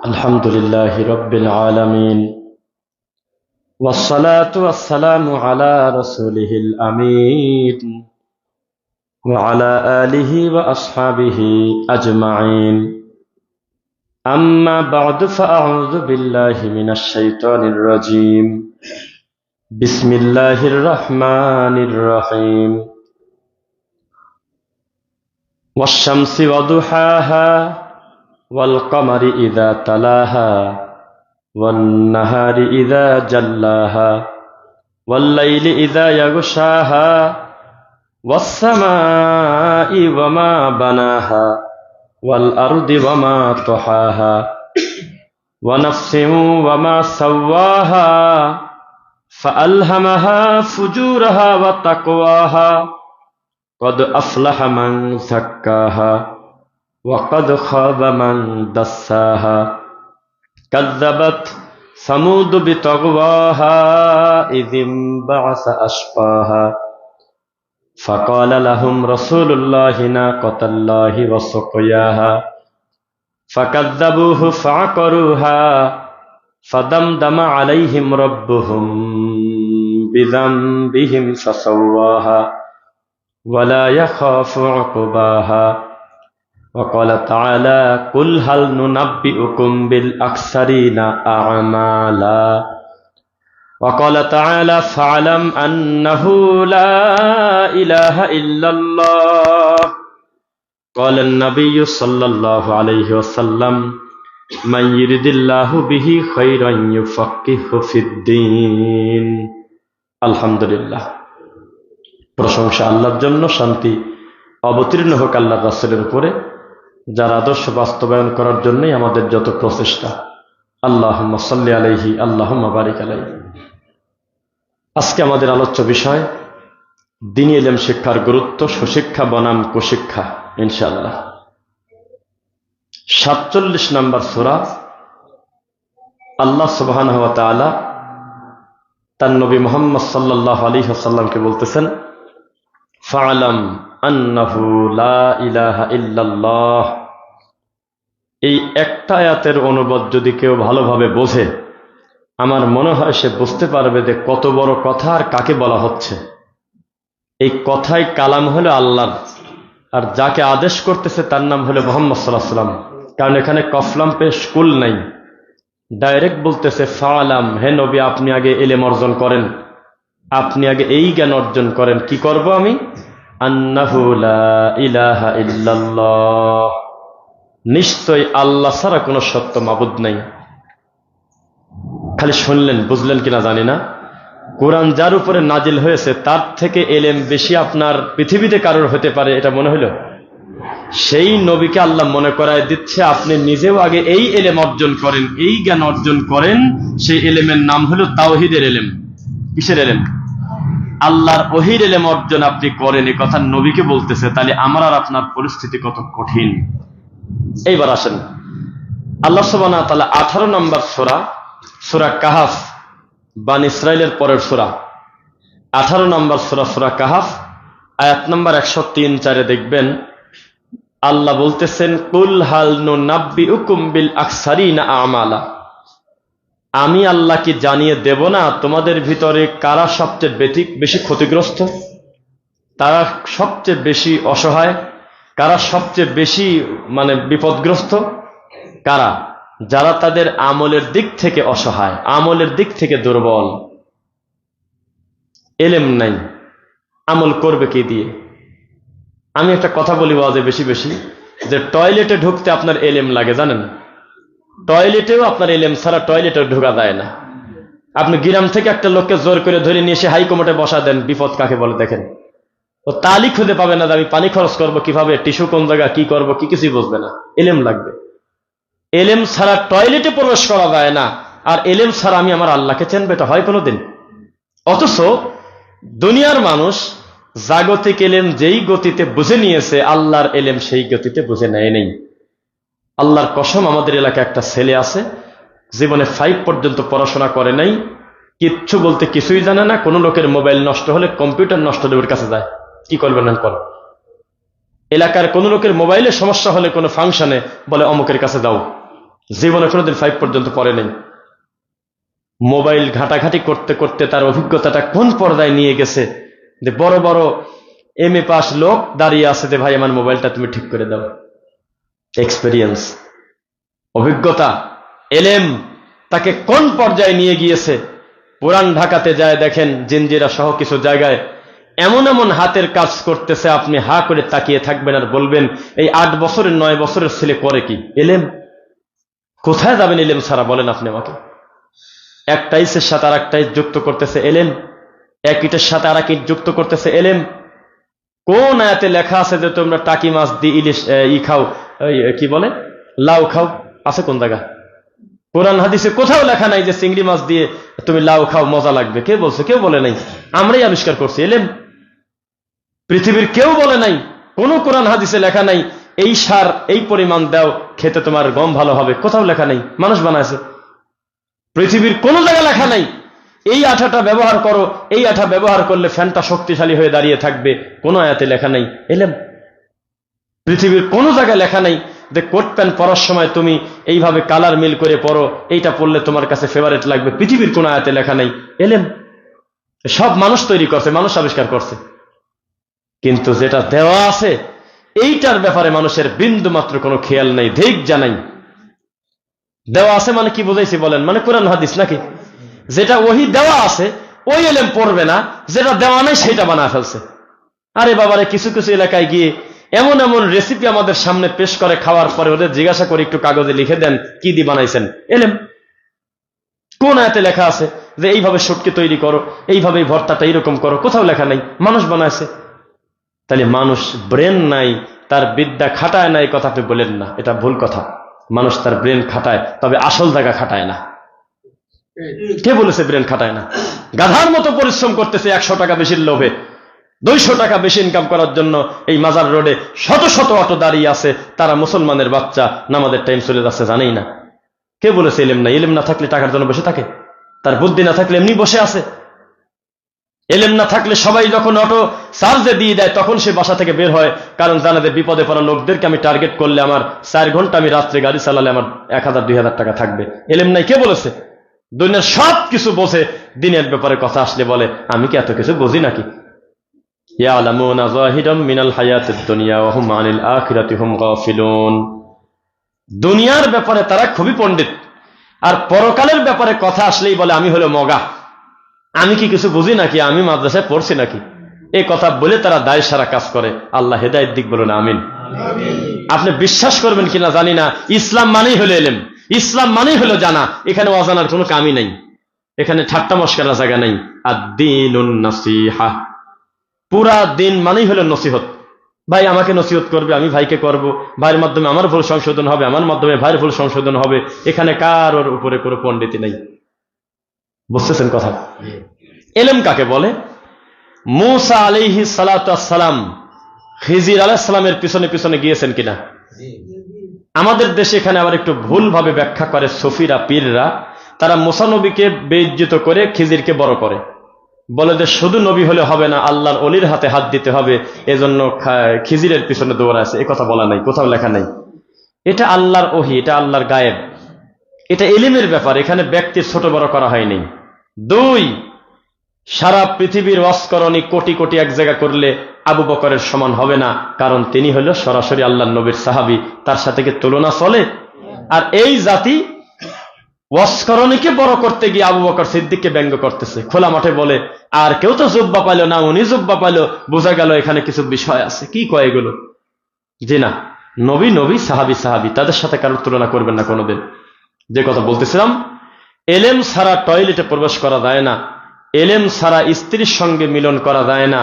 الحمد لله رب العالمين والصلاة والسلام على رسوله الأمين وعلى آله وأصحابه أجمعين أما بعد فأعوذ بالله من الشيطان الرجيم بسم الله الرحمن الرحيم والشمس وضحاها والقمر إذا تلاها والنهار إذا جلاها والليل إذا يغشاها والسماء وما بناها والأرض وما طحاها ونفس وما سواها فألهمها فجورها وتقواها قد أفلح من زكاها وقد خاب من دساها كذبت ثمود بطغواها إذ انبعث أشقاها فقال لهم رسول الله ناقة الله وسقياها فكذبوه فعقروها فدمدم عليهم ربهم بذنبهم فسواها ولا يخاف عقباها وقال تعالى قل هل ننبئكم بالأخسرين أعمالا وقال تعالى فاعلم أنه لا إله إلا الله قال النبي صلى الله عليه وسلم من يرد الله به خيرا يفقهه في الدين الحمد لله প্রশংসা আল্লাহর জন্য, শান্তি অবতীর্ণ হোক আল্লাহর রাসূলের উপরে, যার আদর্শ বাস্তবায়ন করার জন্যই আমাদের যত প্রচেষ্টা। আল্লাহুম্মা সাল্লি আলাইহি আল্লাহুম্মা বারিক আলাইহি। আজকে আমাদের আলোচ্য বিষয় দ্বীনি ইলম শিক্ষার গুরুত্ব, সুশিক্ষা বনাম কুশিক্ষা ইনশাআল্লাহ। ৪৭ নম্বর সূরা। আল্লাহ সুবহানাহু ওয়া তাআলা তার নবী মুহাম্মদ সাল্লাল্লাহু আলাইহি ওয়াসাল্লামকে বলতেছেন ফাআলাম আন্নাহু লা ইলাহা ইল্লাল্লাহ। এই একটা আয়াতের অনুবাদ যদি কেউ ভালোভাবে বোঝে, আমার মনে হয় সে বুঝতে পারবে যে কত বড় কথা আর কাকে বলা হচ্ছে। এই কথাই কালাম হলো আল্লাহর, আর যাকে আদেশ করতেছে তার নাম হলো মুহাম্মদ সাল্লাল্লাহু আলাইহি ওয়াসাল্লাম। কারণ এখানে কফলাম পেশ কুল নাই, ডাইরেক্ট বলতেছে ফাআলাম, হে নবী আপনি আগে ইলম অর্জন করেন, আপনি আগে এই জ্ঞান অর্জন করেন। কি করব আমি? আন্নাহু লা ইলাহা ইল্লাল্লাহ, নিশ্চয় আল্লাহ ছাড়া কোনো সত্য মাবুদ নাই। খালি শুনলেন, বুঝলেন কিনা জানি না, কোরআন যার উপরে নাজিল হয়েছে তার থেকে ইলম বেশি আপনার পৃথিবীতে কারোর হতে পারে এটা মনে হলো? সেই নবীকে আল্লাহ মনে করায় দিচ্ছে আপনি নিজেও আগে এই ইলম অর্জন করেন, এই জ্ঞান অর্জন করেন। সেই ইলমের নাম হলো তাওহীদের ইলম। কিসের ইলম? আল্লাহর ওহীর ইলম অর্জন আপনি করেন, এই কথা নবীকে বলতেছে। তাহলে আমার আর আপনার পরিস্থিতি কত কঠিন। এইবার আসেন, আল্লাহ সুবহানাহু ওয়া তাআলা 18 নম্বর সূরা, সূরা কাহাফ, বনী ইসরাইলের পরের সূরা, 18 নম্বর সূরা, সূরা কাহাফ, আয়াত নম্বর 103-4 দেখবেন আল্লাহ বলতেছেন কুল হাল নুনাব্বিউকুম বিল আকসারিনা আমালা। আমি আল্লাহ কি জানিয়ে দেব না তোমাদের ভিতরে কারা সবচেয়ে বেশি ক্ষতিগ্রস্ত, তারা সবচেয়ে বেশি অসহায়, কারা সবচেয়ে বেশি বিপদগ্রস্ত? কারা? যারা তাদের আমলের দিক থেকে অসহায়, আমলের দিক থেকে দুর্বল। ইলম নাই, আমল করবে কি দিয়ে? আমি একটা কথা বলি ওয়াজে বেশি বেশি, যে টয়লেটে ঢুকতে আপনার ইলম লাগে, জানেন? টয়লেটেও আপনার ইলম ছাড়া টয়লেটে ঢোকা যায় না। আপনি গ্রাম থেকে একটা লোককে জোর করে ধরে নিয়ে এসে হাইকোর্টে বসা দেন, বিপদ কাকে বলে দেখেন। ও তালি খুঁজে পাবে না যে আমি পানি খরচ করবো কিভাবে, টিস্যু কোন জায়গা, কি করবো, কি কিছুই বুঝবে না। ইলম লাগবে। ইলম ছাড়া টয়লেটে প্রবেশ করা যায় না। আর ইলম ছাড়া আমি আমার আল্লাহকে চিনবো, এটা হয় কোনোদিন? অথচ দুনিয়ার মানুষ জাগতিক ইলম যেই গতিতে বুঝে নিয়েছে, আল্লাহর ইলম সেই গতিতে বুঝে নেয় নেই। আল্লাহর কসম, আমাদের এলাকায় একটা ছেলে আছে, জীবনে 5 পর্যন্ত পড়াশোনা করে নাই, কিচ্ছু বলতে কিছুই জানে না। কোন লোকের মোবাইল নষ্ট হলে, কম্পিউটার নষ্ট হলে ওর কাছে যায়, কি করবেন না কর। এলাকার কোন লোকের মোবাইলে সমস্যা হলে, কোনো ফাংশনে বলে অমুকের কাছে যাও, জীবনে কোনোদিন 5 পর্যন্ত পড়ে নেই। মোবাইল ঘাটাঘাটি করতে করতে তার অভিজ্ঞতাটা কোন পর্যায়ে নিয়ে গেছে যে বড় বড় MA পাস লোক দাঁড়িয়ে আছে যে ভাই আমার মোবাইলটা তুমি ঠিক করে দাও। এক্সপেরিয়েন্স, অভিজ্ঞতা, এলেম তাকে কোন পর্যায়ে নিয়ে গিয়েছে। পুরান ঢাকাতে যায় দেখেন জিঞ্জিরা সহ কিছু জায়গায় এমন এমন হাতের কাজ করতেছে, আপনি হা করে তাকিয়ে থাকবেন আর বলবেন এই 8 বছরের 9 বছরের ছেলে করে কি? এলেম। কোথায় যাবেন এলেম ছাড়া বলেন আপনি আমাকে? একটা ইসের সাথে আর একটা ইস যুক্ত করতেছে এলেম, এক ইটের সাথে আর এক ইট যুক্ত করতেছে এলেম। কোন আয়াতে লেখা আছে যে তোমরা টাকি মাছ দিয়ে ইলিশ খাও, কি বলে লাউ খাও? আছে কোন জায়গা? কোরআন হাদিসে কোথাও লেখা নাই যে চিংড়ি মাছ দিয়ে তুমি লাউ খাও মজা লাগবে। কে বলছে? কেউ বলে নাই, আমরাই আবিষ্কার করছি এলেম। পৃথিবীর কেউ বলে নাই, কোন কোরআন হাদিসে লেখা নাই এই সার এই পরিমাণ দাও খেতে তোমার গম ভালো হবে, কোথাও লেখা নাই, মানুষ বানাইছে। পৃথিবীর কোন জায়গায় লেখা নাই এই আঠাটা ব্যবহার করো, এই আঠা ব্যবহার করলে ফ্যানটা শক্তিশালী হয়ে দাঁড়িয়ে থাকবে, কোন আয়াতে লেখা নাই এলেম। পৃথিবীর কোন জায়গায় লেখা নাই যে কোট প্যান্ট পরার সময় তুমি এইভাবে কালার মিল করে পরো, এইটা পরলে তোমার কাছে ফেভারিট লাগবে, পৃথিবীর কোন আয়াতে লেখা নাই এলেম। সব মানুষ তৈরি করছে, মানুষ আবিষ্কার করছে। কিন্তু যেটা দেওয়া আছে এইটার ব্যাপারে মানুষের বিন্দু মাত্র কোনো খেয়াল নাই, ধৈর্য নাই। দেওয়া আছে মানে কি বুঝাইছি বলেন? মানে কোরআন হাদিস নাকি? যেটা ওহি দেওয়া আছে ওই এলেম পড়বে না, যেটা দেওয়া নাই সেটা বানায় ফেলছে। আরে বাবারে, কিছু কিছু এলাকায় গিয়ে এমন এমন রেসিপি আমাদের সামনে পেশ করে, খাওয়ার পরে ওদের জিজ্ঞাসা করে একটু কাগজে লিখে দেন কি দিয়ে বানাইছেন, এলেম। কোন আয়াতে লেখা আছে যে এইভাবে শুটকি তৈরি করো, এইভাবে ভর্তাটা এইরকম করো? কোথাও লেখা নাই, মানুষ বানাইছে। তাহলে মানুষ ব্রেন নাই, তার বিদ্যা খাটায় নাই কথা আপনি বলেন না, এটা ভুল কথা। মানুষ তার ব্রেন খাটায়, তবে আসল জায়গা খাটায় না। কে বলেছে ব্রেন খাটায় না? গাধার মতো পরিশ্রম করতেছে 100 টাকা বেশির লোভে, 200 টাকা বেশি ইনকাম করার জন্য। এই মাজার রোডে শত শত অটো দাঁড়িয়ে আছে, তারা মুসলমানের বাচ্চা, নামাজের টাইম চলে যাচ্ছে জানেই না। কে বলেছে এলেম না? এলেম না থাকলে টাকার জন্য বসে থাকে? তার বুদ্ধি না থাকলে এমনি বসে আছে? এলেম না থাকলে সবাই যখন অটো চার্জে দিয়ে দেয় তখন সে বাসা থেকে বের হয়, কারণ জানে যে বিপদে পড়া লোকদেরকে আমি টার্গেট করলে আমার 4 ঘন্টা আমি রাত্রে গাড়ি চালালে আমার 1000-2000 টাকা থাকবে। এলেম নাই। কে বলেছে? দুনিয়ার সব কিছু বোঝে, দিনের ব্যাপারে কথা আসলে বলে আমি কি এত কিছু বুঝি নাকি? ইয়ালামুনা যাহিরাম মিনাল হায়াতিদ দুনিয়া ওয়া হুম আনিল আখিরাতি হুম গাফিলুন। দুনিয়ার ব্যাপারে তারা খুবই পণ্ডিত, আর পরকালের ব্যাপারে কথা আসলেই বলে আমি হলো মগা, আমি কি কিছু বুঝি নাকি, আমি মাদ্রাসায় পড়ছি নাকি। এই কথা বলে তারা দায় সারা কাজ করে। আল্লাহ হেদায়েত দিক বলুন আমিন। আপনি বিশ্বাস করবেন কিনা জানি না, ইসলাম মানেই হলো এলেম, ইসলাম মানেই হলো জানা। এখানে অজানার কোনো কামই নাই, এখানে ঠাট্টা মশকরার জায়গা নাই। আদ-দীনুন নাসিহা, পুরা দিন মানেই হলো নসিহত। ভাই আমাকে নসিহত করবে, আমি ভাইকে করব, ভাইয়ের মাধ্যমে আমার ভুল সংশোধন হবে, আমার মাধ্যমে ভাইয়ের ভুল সংশোধন হবে। এখানে কারোর উপরে কোনো পণ্ডিতি নাই। বুঝতেছেন কথা? এলেম কাকে বলে? মূসা আলাইহিস সালাতু ওয়াস সালাম খিজির আলাইহিস সালামের পিছনে পিছনে গিয়েছেন কিনা? আমাদের দেশে এখানে আবার একটু ভুল ভাবে ব্যাখ্যা করে সফিরা, পীররা। তারা মূসা নবীকে বেইজ্জত করে খিজিরকে বড় করে, বলে যে শুধু নবী হলে হবে না, আল্লাহর অলির হাতে হাত দিতে হবে, এজন্য খিজিরের পিছনে দৌড়াচ্ছে। এ কথা বলা নাই, কোথাও লেখা নাই। এটা আল্লাহর ওহী, এটা আল্লাহর গায়েব, এটা ইলমের ব্যাপার। এখানে ব্যক্তির ছোট বড় করা হয়নি। 2, সারা পৃথিবীর ওয়াজকরণী কোটি কোটি এক জায়গা করলে আবু বকরের সমান হবে না, কারণ তিনি হলো সরাসরি আল্লাহর নবীর সাহাবী, তার সাথে কি তুলনা চলে? আর এই জাতি ওয়াজকরণীকে বড় করতে গিয়ে আবু বকর সিদ্দিককে ব্যঙ্গ করতেছে, খোলা মাঠে বলে আর কেউ তো জুব্বা পাইল না, উনি জুব্বা পাইল, বোঝা গেল এখানে কিছু বিষয় আছে। কি কয় এগুলো? জি না, নবী নবী, সাহাবী সাহাবী, তাদের সাথে কারোর তুলনা করবেন না কোনোদিন। যে কথা বলতেছিলাম, এলেম ছাড়া টয়লেটে প্রবেশ করা যায় না, এলেম ছাড়া স্ত্রীর সঙ্গে মিলন করা যায় না,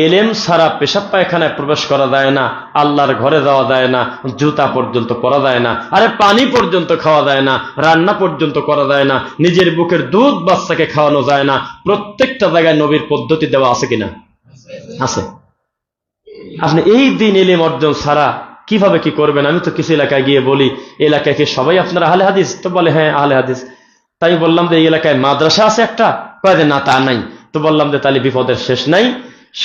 এলেম ছাড়া পেশাব পায়খানায় প্রবেশ করা যায় না, আল্লাহর ঘরে যাওয়া যায় না, জুতা পর্যন্ত পরা যায় না, আরে পানি পর্যন্ত খাওয়া যায় না, রান্না পর্যন্ত করা যায় না, নিজের বুকের দুধ বাচ্চাকে খাওয়ানো যায় না। প্রত্যেকটা জায়গায় নবীর পদ্ধতি দেওয়া আছে কিনা? আছে। আপনি এই দিন এলেম অর্জন ছাড়া কিভাবে কি করবেন? আমি তো কিছু এলাকায় গিয়ে বলি, এলাকায় কি সবাই আপনারা আহলে হাদিস? তো বলে হ্যাঁ আহলে হাদিস। তাই বললাম যে এই এলাকায় মাদ্রাসা আছে একটা, কয় যে না তা নাই। তো বললাম যে তাহলে বিপদের শেষ নাই।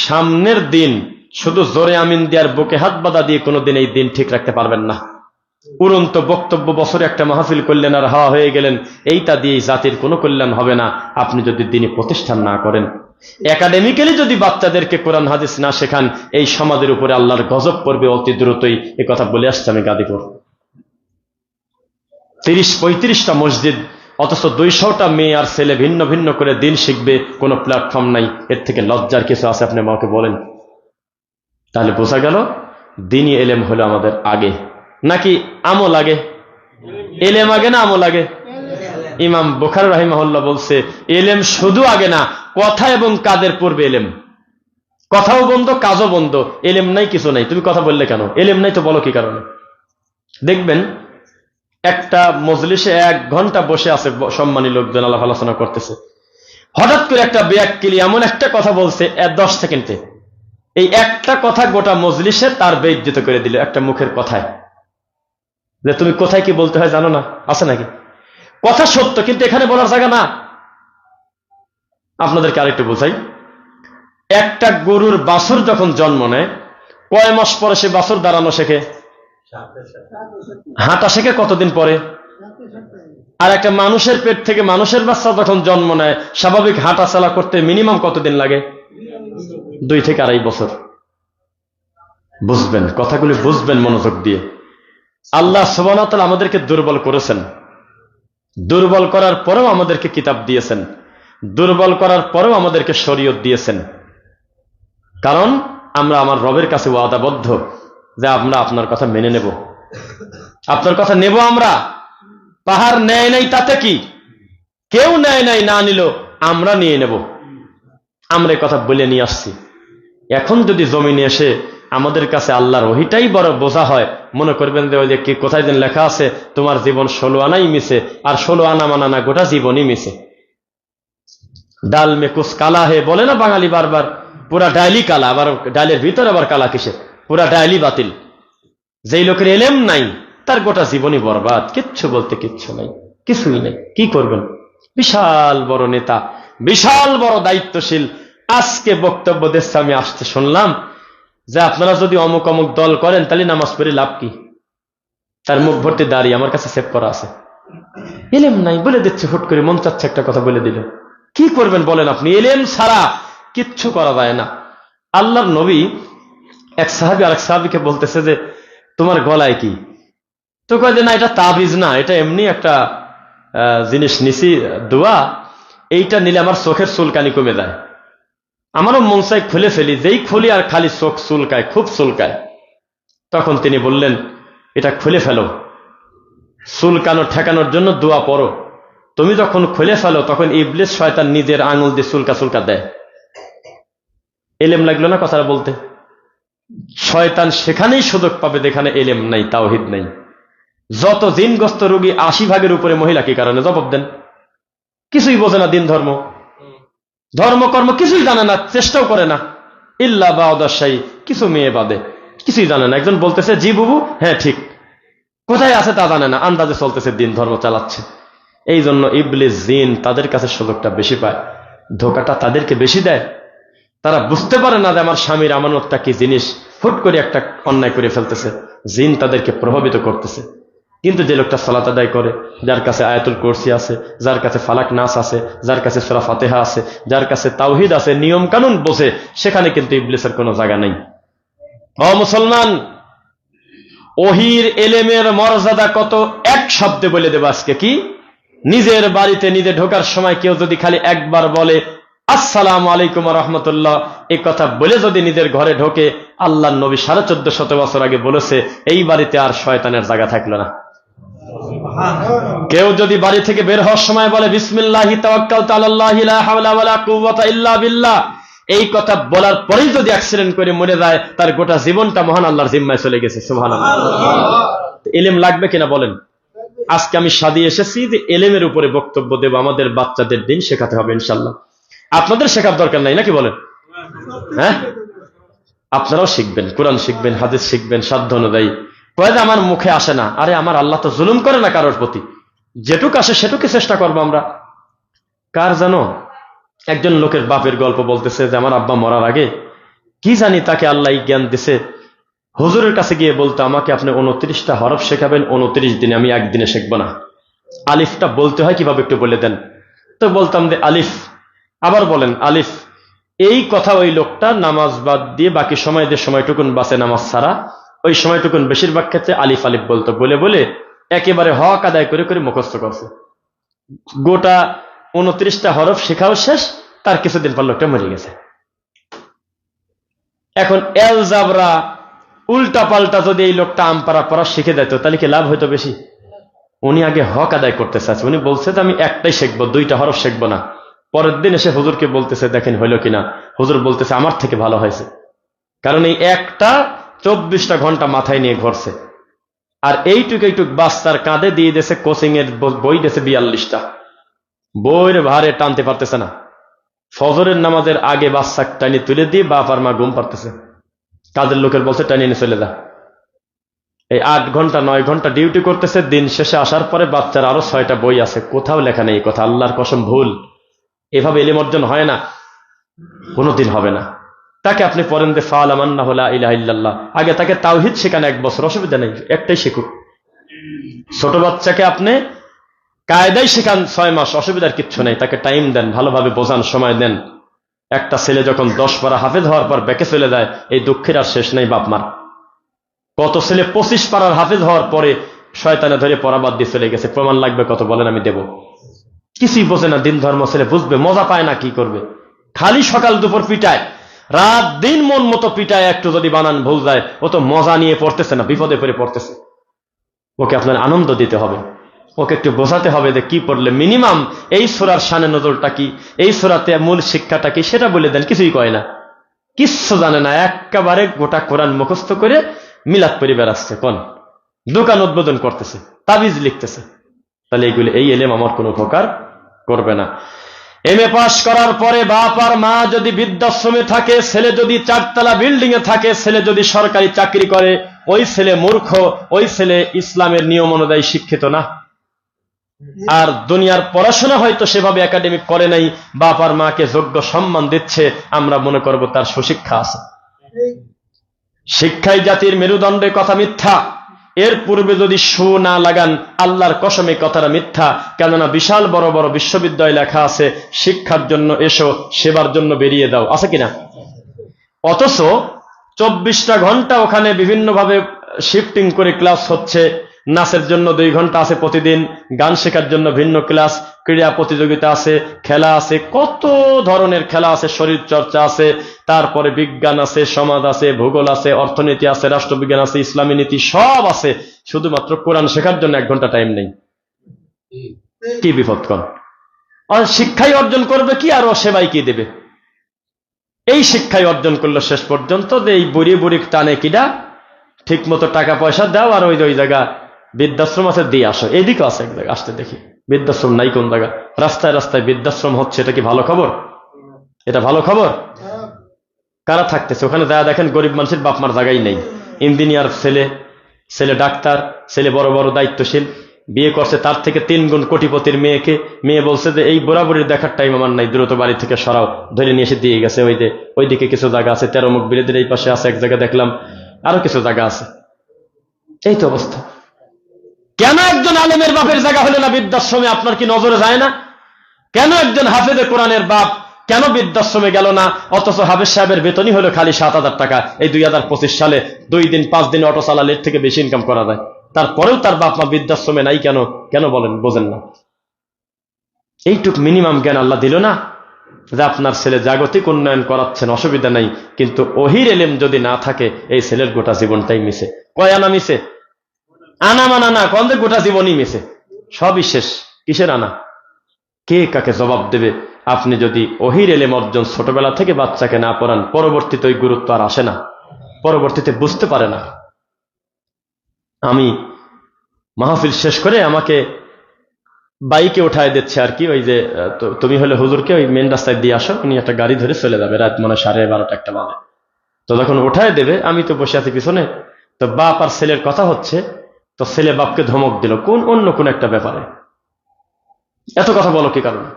সামনের দিন শুধু জোরে আমিন দেওয়ার বুকে হাত বাঁধা দিয়ে কোনোদিন এই দিন ঠিক রাখতে পারবেন না। উড়ন্ত বক্তব্য বছরে একটা মাহফিল করলেন আর হাওয়া হয়ে গেলেন, এইটা দিয়ে জাতির কোনো কল্যাণ হবে না আপনি যদি দিনী প্রতিষ্ঠান না করেন। একাডেমিক্যালি যদি বাচ্চাদেরকে কোরআন হাদিস না শেখান, এই সমাজের উপরে আল্লাহর গজব পড়বে অতি দ্রুতই। এ কথা বলে আসছে আমি গাদিপুর। 30-35টা মসজিদ, অথচ 200টা মেয়ে আর ছেলে ভিন্ন ভিন্ন করে দিন শিখবে, কোনো প্ল্যাটফর্ম নাই। এর থেকে লজ্জার কিছু আছে? আপনি আমাকে বলেন। তাহলে বোঝা গেল দিনই এলেম হলো আমাদের আগে, নাকি আমল আগে? এলেম আগে না আমল আগে? ইমাম বুখারী রাহিমাহুল্লাহ বলছে এলেম শুধু আগে না, কথা এবং কাজের পূর্বে এলেম। কথাও বন্ধ, কাজও বন্ধ। এলেম নাই, কিছু নাই, তুমি কথা বললে কেন? এলেম নাই তো বলো কি কারণে? দেখবেন একটা মজলিসে 1 ঘন্টা বসে আছে সম্মানী লোকজন, আলাপ আলোচনা করতেছে, হঠাৎ করে একটা বেয়াক্কিলি এমন একটা কথা বলছে 10 সেকেন্ডে, এই একটা কথা গোটা মজলিসে তার বেইজ্জত করে দিল, একটা মুখের কথায়। যে তুমি কোথায় কি বলতে হয় জানো না, আছে নাকি? কথা সত্য, কিন্তু এখানে বলার জায়গা না। আপনাদেরকে আরেকটু বোঝাই, একটা গরুর বাছুর যখন জন্ম নেয়, কয় মাস পরে সে বাছুর দাঁড়ানো শেখে? হাঁটা শেখে কতদিন পরে? আর একটা মানুষের পেট থেকে মানুষের বাচ্চা যখন জন্ম নেয়, স্বাভাবিক হাঁটা চলা করতে মিনিমাম কতদিন লাগে? 2 থেকে 2.5 বছর। বুঝবেন, কথাগুলি বুঝবেন মনোযোগ দিয়ে। আল্লাহ সুবহানাহু ওয়া তাআলা আমাদেরকে দুর্বল করেছেন, দুর্বল করার পরেও আমাদেরকে কিতাব দিয়েছেন, দুর্বল করার পরেও আমাদেরকে শরীয়ত দিয়েছেন। কারণ আমরা আমার রবের কাছে ওয়াদাবদ্ধ যে আমরা আপনার কথা মেনে নেব, আপনার কথা নেব আমরা। পাহাড় নেয় নাই তাতে কি, কেউ নেয় নাই, না নিল আমরা নিয়ে নেব। আমরা এই কথা বলে নিয়ে আসছি। এখন যদি জমিনে এসে আমাদের কাছে আল্লাহর ওহীটাই বড় বোঝা হয়, মনে করবেন যে ওই যে কি কোথায় যেন লেখা আছে, তোমার জীবন 16 আনাই মিছে, আর 16 আনা মানা না, গোটা জীবনই মিছে। ডাল মে কুছ কালা হে বলে না বাঙালি বারবার, পুরা ডাইলি কালা, আবার ডালের ভিতরে আবার কালা কিসে, পুরা ডাইলি বাতিল। যেই লোকের এলেম নাই তার গোটা জীবনই বরবাদ, কিচ্ছু বলতে কিচ্ছু নাই, কিছুই নেই। কি করবেন? বিশাল বড় নেতা, বিশাল বড় দায়িত্বশীল, আজকে বক্তব্য দিচ্ছে, আমি আসতে শুনলাম যে আপনারা যদি অমুক অমুক দল করেন তাহলে নামাজ পড়ে লাভ কি? তার মুখ ভর্তি দাঁড়িয়ে আমার কাছে সেভ করা আছে। এলেম নাই বলে দিচ্ছে, হুট করে মন চাচ্ছে একটা কথা বলে দিল। কি করবেন বলেন আপনি? এলেম ছাড়া কিচ্ছু করা যায় না। আল্লাহর নবী এক সাহাবী আরেক সাহাবীকে বলতেছে যে তোমার গলায় কি? তো কয় যে না, এটা তাবিজ না, এটা এমনি একটা জিনিস নিছি, দোয়া, এইটা নিলে আমার চোখের চুলকানি কমে যায়। আমারও মন চাই খুলে ফেলি, যেই খুলি আর খালি চোখ চুলকায়, খুব চুলকায়। তখন তিনি বললেন এটা খুলে ফেলো, চুলকানো ঠেকানোর জন্য দোয়া পড়ো। তুমি যখন খুলে ফেলো তখন ইবলিস শয়তান নিজের আঙুল দিয়ে চুলকা চুলকা দেয়। এলেম লাগলো না কথাটা বলতে? শয়তান সেখানেই সুযোগ পাবে যেখানে এলেম নাই, তাওহীদ নাই। যত জিনগ্রস্ত রোগী 80% উপরে মহিলা, কি কারণে? জবাব দেন। কিছুই বোঝে না, দিন ধর্ম ধর্মকর্ম কিছুই জানে না, চেষ্টাও করে না। ইল্লা বাউদাশাই, কিছু মেয়ে বাদে কিছুই জানে না। একজন বলতেছে জি বুবু, হ্যাঁ ঠিক, কোথায় আছে তা জানে না, আন্দাজে চলতেছে, দিন ধর্ম চালাচ্ছে। এই জন্য ইবলিস জিন তাদের কাছে সুযোগটা বেশি পায়, ধোকাটা তাদেরকে বেশি দেয়। তারা বুঝতে পারে না যে আমার স্বামীর আমানতটা কি জিনিস, হুট করে একটা অন্যায় করে ফেলতেছে, জিন তাদেরকে প্রভাবিত করতেছে। কিন্তু যে লোকটা সালাত আদায় করে, যার কাছে আয়াতুল কুরসি আছে, যার কাছে ফালাক নাস আছে, যার কাছে সূরা ফাতিহা আছে, যার কাছে তাওহীদ আছে, নিয়ম কানুন বোঝে, সেখানে কিন্তু ইবলিসের কোনো জায়গা নেই। ও মুসলমান, ওহীর এলেমের মর্যাদা কত এক শব্দে বলে দেব আজকে। কি? নিজের বাড়িতে নিজে ঢোকার সময় কেউ যদি খালি একবার বলে আসসালামু আলাইকুম ওয়া রাহমাতুল্লাহ, এই কথা বলে যদি নিজের ঘরে ঢোকে, আল্লাহর নবী 1450 বছর আগে বলেছে এই বাড়িতে আর শয়তানের জায়গা থাকলো না। কেউ যদি বাড়ি থেকে বের হওয়ার সময় বলে বিসমিল্লাহি তাওয়াক্কালতু আলাল্লাহি লা হাওলা ওয়ালা কুওয়াতা ইল্লা বিল্লাহ, এই কথা বলার পরেই যদি অ্যাক্সিডেন্ট করে মরে যায়, তার গোটা জীবনটা মহান আল্লাহর জিম্মায় চলে গেছে। সুবহানাল্লাহ। ইলম লাগবে কিনা বলেন? আজকে আমি সাজিয়ে এসেছি যে এলেমের উপরে বক্তব্য দেব, আমাদের বাচ্চাদের দিন শেখাতে হবে ইনশাআল্লাহ। আপনাদের শেখার দরকার নাই নাকি বলেন? হ্যাঁ, আপনারাও শিখবেন, কোরআন শিখবেন, হাদিস শিখবেন সাধ্য অনুযায়ী। কয়ে যে আমার মুখে আসে না, আরে আমার আল্লাহ তো জুলুম করে না কারোর প্রতি, যেটুক আসে সেটুকু চেষ্টা করবো আমরা। কার জানো একজন লোকের বাপের গল্প বলতেছে যে আমার আব্বা মরার আগে কি জানি তাকে আল্লাহ জ্ঞান দিছে, হুজুরের কাছে গিয়ে বলতো, আমাকে আপনি 29টা হরফ শেখাবেন 29 দিনে, আমি একদিনে শিখবো না। আলিফটা বলতে হয় কিভাবে একটু বলে দেন। তো বলতাম যে আলিফ, আবার বলেন আলিফ। এই কথা ওই লোকটা নামাজ বাদ দিয়ে বাকি সময় যে সময়টুকুন বাসে নামাজ ছাড়া, ওই সময়টুকুন বেশিরভাগ ক্ষেত্রে আলিফ আলিফ বলতো, বলে বলে একেবারে হক আদায় করে করে মুখস্থ করছে। গোটা 29টা হরফ শেখাও শেষ, তার কিছুদিন পর লোকটা মরে গেছে। এখন এলজাবরা উল্টা পাল্টা যদি এই লোকটা আমপারা পড়া শিখে দিত, তাহলে কি লাভ হইতো বেশি? উনি আগে হক আদায় করতে চাচ্ছে। উনি বলছে যে আমি একটাই শিখবো, 2টা হরফ শিখবো না। পরের দিন এসে হুজুরকে বলতেছে, দেখেন হইল কিনা। হুজুর বলতেছে আমার থেকে ভালো হয়েছে, কারণ এই একটা 24টা ঘন্টা মাথায় নিয়ে ঘুরছে। আর এইটুক বাচ্চার কাঁধে দিয়ে দিয়েছে কোচিং এর বই দিয়েছে 42টা। বইয়ের ভারে টানতে পারতেছে না। ফজরের নামাজের আগে বাচ্চা টানি তুলে দিয়ে বাপ আর মা ঘুম পারতেছে। কাজের লোকের বলছে টানিয়ে নিয়ে চলে যা। এই 8 ঘন্টা 9 ঘন্টা ডিউটি করতেছে। দিন শেষে আসার পরে বাচ্চার আরো 6টা বই আছে, কোথাও লেখা নেই কথা। আল্লাহর কসম ভুল। এভাবে ইলম অর্জন হয় না, কোনোদিন হবে না। তাকে আপনি পড়েন যে ফালামান্নাহু লা ইলাহা ইল্লাল্লাহ, আগে তাকে তাওহীদ শেখান 1 বছর, অসুবিধা নেই, একটাই শিখুক। ছোট বাচ্চাকে আপনি কায়দায় শেখান 6 মাস, অসুবিধার কিচ্ছু নেই। তাকে টাইম দেন, ভালোভাবে বোঝান, সময় দেন। একটা ছেলে যখন 10 পারা হাফেজ হওয়ার পর ব্যাকে চলে যায়, এই দুঃখের আর শেষ নেই বাপ মার। কত ছেলে 25 পারার হাফেজ হওয়ার পরে শয়তানে ধরে পড়া বাদ দিয়ে চলে গেছে। প্রমাণ লাগবে কত বলেন, আমি দেব। কিছুই বোঝে না, দিন ধর্ম ছেলে বুঝবে, মজা পায় না, কি করবে? খালি সকাল দুপুর পিটায়, রাত দিন মন মতো পিটায়। একটু যদি বানান ভুল যায়, ও তো মজা নিয়ে পড়তেছে না, বিপদে পড়ে পড়তেছে। ওকে আপনার আনন্দ দিতে হবে, ওকে একটু বোঝাতে হবে যে কি পড়লে মিনিমাম এই সূরার শানে নজরটা কি, এই সূরাতে মূল শিক্ষাটা কি, সেটা বলে দেন। কিছুই কয় না, কিচ্ছু জানে না, একেবারে গোটা কোরআন মুখস্থ করে মিলাদ পড়ে বেড়াচ্ছে। কোন দোকান উদ্বোধন করতেছে, তাবিজ লিখতেছে। তাহলে এইগুলি, এই এলেম আমার কোনো উপকার করবে না। এমএ পাস করার পরে বাপ আর মা যদি বৃদ্ধাশ্রমে থাকে, ছেলে যদি 4তলা বিল্ডিং এ থাকে, ছেলে যদি সরকারি চাকরি করে, ওই ছেলে মূর্খ, ওই ছেলে ইসলামের নিয়ম অনুযায়ী শিক্ষিত না। আর দুনিয়ার পড়াশোনা হয়তো সেভাবে একাডেমিক করে নাই, বাপ আর মাকে যোগ্য সম্মান দিচ্ছে, আমরা মনে করব তার সুশিক্ষা আছে। শিক্ষাই জাতির মেরুদণ্ডে, কথা মিথ্যা। এর পূর্বে যদি সু না লাগান, আল্লাহর কসমে কথাটা মিথ্যা। কেননা বিশাল বড় বড় বিশ্ববিদ্যালয় লেখা আছে, শিক্ষার জন্য এসো, সেবার জন্য বেরিয়ে দাও, আছে কিনা? অথচ 24টা ঘন্টা ওখানে বিভিন্নভাবে শিফটিং করে ক্লাস হচ্ছে। নাচের জন্য 2 ঘন্টা আছে প্রতিদিন, গান শেখার জন্য ভিন্ন ক্লাস, ক্রীড়া প্রতিযোগিতা আছে, খেলা আছে, কত ধরনের খেলা আছে, শরীর চর্চা আছে, তারপরে বিজ্ঞান আছে, সমাজ আছে, ভূগোল আছে, অর্থনীতি আছে, রাষ্ট্রবিজ্ঞান আছে, ইসলামী নীতি সব আছে। শুধুমাত্র কোরআন শেখার জন্য 1 ঘন্টা টাইম নেই। কি বিপদ কর! শিক্ষাই অর্জন করবে কি, আর ও সেবাই কি দেবে? এই শিক্ষাই অর্জন করলো শেষ পর্যন্ত যে এই বুড়ি বুড়ি টানে কিডা, ঠিক মতো টাকা পয়সা দাও, আর ওই জায়গা বৃদ্ধাশ্রম আছে দিয়ে আসো। এইদিকে আছে এক জায়গা, আসতে দেখি বৃদ্ধাশ্রম নাই কোন জায়গা। রাস্তায় রাস্তায় বৃদ্ধাশ্রম হচ্ছে, এটা কি ভালো খবর? এটা ভালো খবর? কারা থাকতেছে ওখানে? যা দেখেন গরিব মানুষের বাপ মার জায়গাই নেই। ইঞ্জিনিয়ার ছেলে, ছেলে ডাক্তার, ছেলে বড় বড় দায়িত্বশীল, বিয়ে করছে তার থেকে 3 গুণ কোটিপতির মেয়েকে। মেয়ে বলছে যে এই বরাবরের দেখার টাইম আমার নাই, দ্রুত বাড়ি থেকে সরাও। ধরে নিয়ে এসে দিয়ে গেছে। ওইদিকে কিছু জায়গা আছে, 13 মুখ বিলেদের এই পাশে আছে এক জায়গা দেখলাম, আরো কিছু জায়গা আছে। এই তো অবস্থা। কেন একজন আলেমের বাপের জায়গা হলো না বৃদ্ধাশ্রমে? আপনার কি নজরে যায় না? কেন একজন হাফেজে কোরআনের বাপ কেন বৃদ্ধাশ্রমে গেল না? অথচ হাফেজ সাহেবের বেতনই হলো খালি 7,000 টাকা। এই 2025 সালে 2 দিন 5 দিন অটো চালালে এর থেকে বেশি ইনকাম করা যায়। তারপরেও তার বাপ মা বৃদ্ধাশ্রমে নাই কেন? কেন বলেন, বোঝেন না? এইটুক মিনিমাম জ্ঞান আল্লাহ দিল না যে আপনার ছেলে জাগতিক উন্নয়ন করাচ্ছেন, অসুবিধা নাই, কিন্তু ওহির এলেম যদি না থাকে, এই ছেলের গোটা জীবনটাই মিশে। কয় আনা মিশে? আনা মানা না, কন যে গোটা জীবনই মিশে, সবই শেষ। কিসের আনা? কে কাকে জবাব দেবে? আপনি যদি ওহির এলেম অর্জন ছোটবেলা থেকে বাচ্চাকে না পড়ান, পরবর্তীতে ওই গুরুত্ব আর আসে না, পরবর্তীতে বুঝতে পারে না। আমি মাহফিল শেষ করে আমাকে বাইকে উঠায় দিচ্ছে আর কি, ওই যে তুমি হলে হুজুরকে ওই মেন রাস্তায় দিয়ে আসো, উনি একটা গাড়ি ধরে চলে যাবে, রাত মনে 12:30 একটা বাজে। তো যখন উঠায় দেবে, আমি তো বসে আছি পিছনে, তো বাপ আর ছেলের কথা হচ্ছে। তো ছেলে বাপকে ধমক দিল অন্য কোন একটা ব্যাপারে। এত কথা বলো কি কারণে?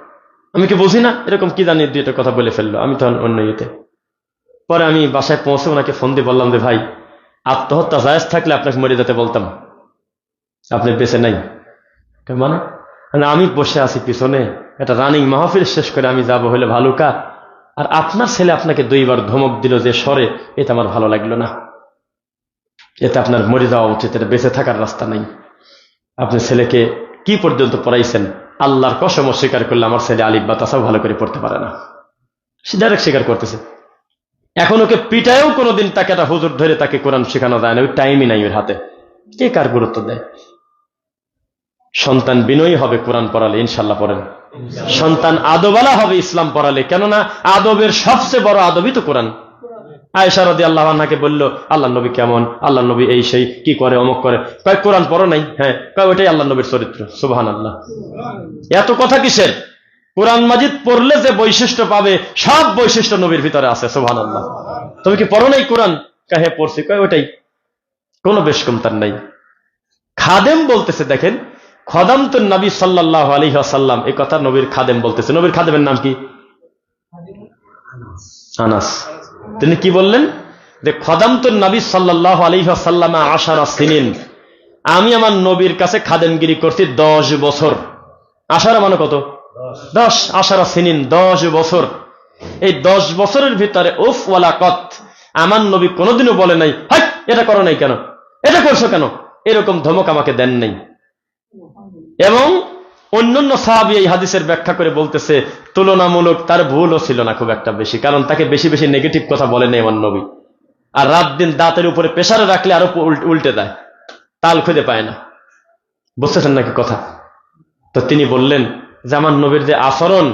আমি কি বুঝি না? এরকম কি জানি 2টা কথা বলে ফেললো। আমি তখন অন্য ইয়েতে। পরে আমি বাসায় পৌঁছে ওনাকে ফোন দিয়ে বললাম যে ভাই, আত্মহত্যা জায়েজ থাকলে আপনাকে মরে যেতে বলতাম, আপনি বেঁচে নাই। মানে আমি বসে আছি পিছনে, একটা রানিং মাহফিল শেষ করে আমি যাব হলে ভালুকা, আর আপনার ছেলে আপনাকে 2 বার ধমক দিল যে সরে, এটা আমার ভালো লাগলো না, এতে আপনার মরে যাওয়া উচিত, এটা বেঁচে থাকার রাস্তা নাই। আপনি ছেলেকে কি পর্যন্ত পড়াইছেন? আল্লাহর কসম স্বীকার করলে আমার ছেলে আলিফ বা তাসাও ভালো করে পড়তে পারে না, সে ডাইরেক্ট স্বীকার করতেছে। এখন ওকে পিটায়ও কোনোদিন তাকে একটা হুজুর ধরে তাকে কোরআন শেখানো যায় না, ওই টাইমই নাই ওর হাতে। কে কার গুরুত্ব দেয়? সন্তান বিনয়ী হবে কোরআন পড়ালে, ইনশাল্লাহ পড়েন। সন্তান আদবালা হবে ইসলাম পড়ালে, কেননা আদবের সবচেয়ে বড় আদবই তো কোরআন। আয়েশা রাদিয়াল্লাহু আনহাকে বলল, আল্লাহ নবী কেমন? আল্লাহ নবী এই সেই, কি করে, অমুক করে। কয় কোরআন পড়ো নাই? হ্যাঁ। কয় ওইটাই আল্লাহ নবীর চরিত্র। সুবহানাল্লাহ। এত কথা কিসের? কোরআন মাজিদ পড়লে যে বৈশিষ্ট্য পাবে, সব বৈশিষ্ট্য নবীর ভিতরে আছে। সুবহানাল্লাহ। তুমি কি পড়ো নাই কোরআন? কয় হ্যাঁ পড়ছি। কয় ওইটাই, কোনো বেশ কমতার নাই। খাদেম বলতেছে, দেখেন, খদামতুন নবী সাল্লাল্লাহু আলাইহি ওয়াসাল্লাম, এই কথা নবীর খাদেম বলতেছে। নবীর খাদেমের নাম কি? আনাস। তিনি কি বললেন? যে খদামতুন নবী সাল্লাল্লাহু আলাইহি ওয়াসাল্লাম 10 সিনিন, আমি আমার নবীর কাছে খাদেমগিরি করছি 10 বছর। 10 মানে কত? 10। 10 সিনিন, 10 বছর। এই 10 বছরের ভিতরে উফ ওয়ালা কত, আমার নবী কোনোদিনও বলে নাই, হাই এটা করো নাই কেন, এটা করছো কেন, এরকম ধমক আমাকে দেন নাই। এবং অন্যান্য সাহাবী এই হাদিসের ব্যাখ্যা করে বলতেছে, তুলনামূলক তার ভুলও ছিল না খুব একটা বেশি, কারণ তাকে বেশি বেশি নেগেটিভ কথা বলে নেই আমার নবী। আর রাত দিন দাঁতের উপরে প্রেসারে রাখলে আরো উল্টে দেয়, তাল খুঁজে পায় না। বুঝতেছেন নাকি কথা? তো তিনি বললেন যে আমার নবীর যে আচরণ,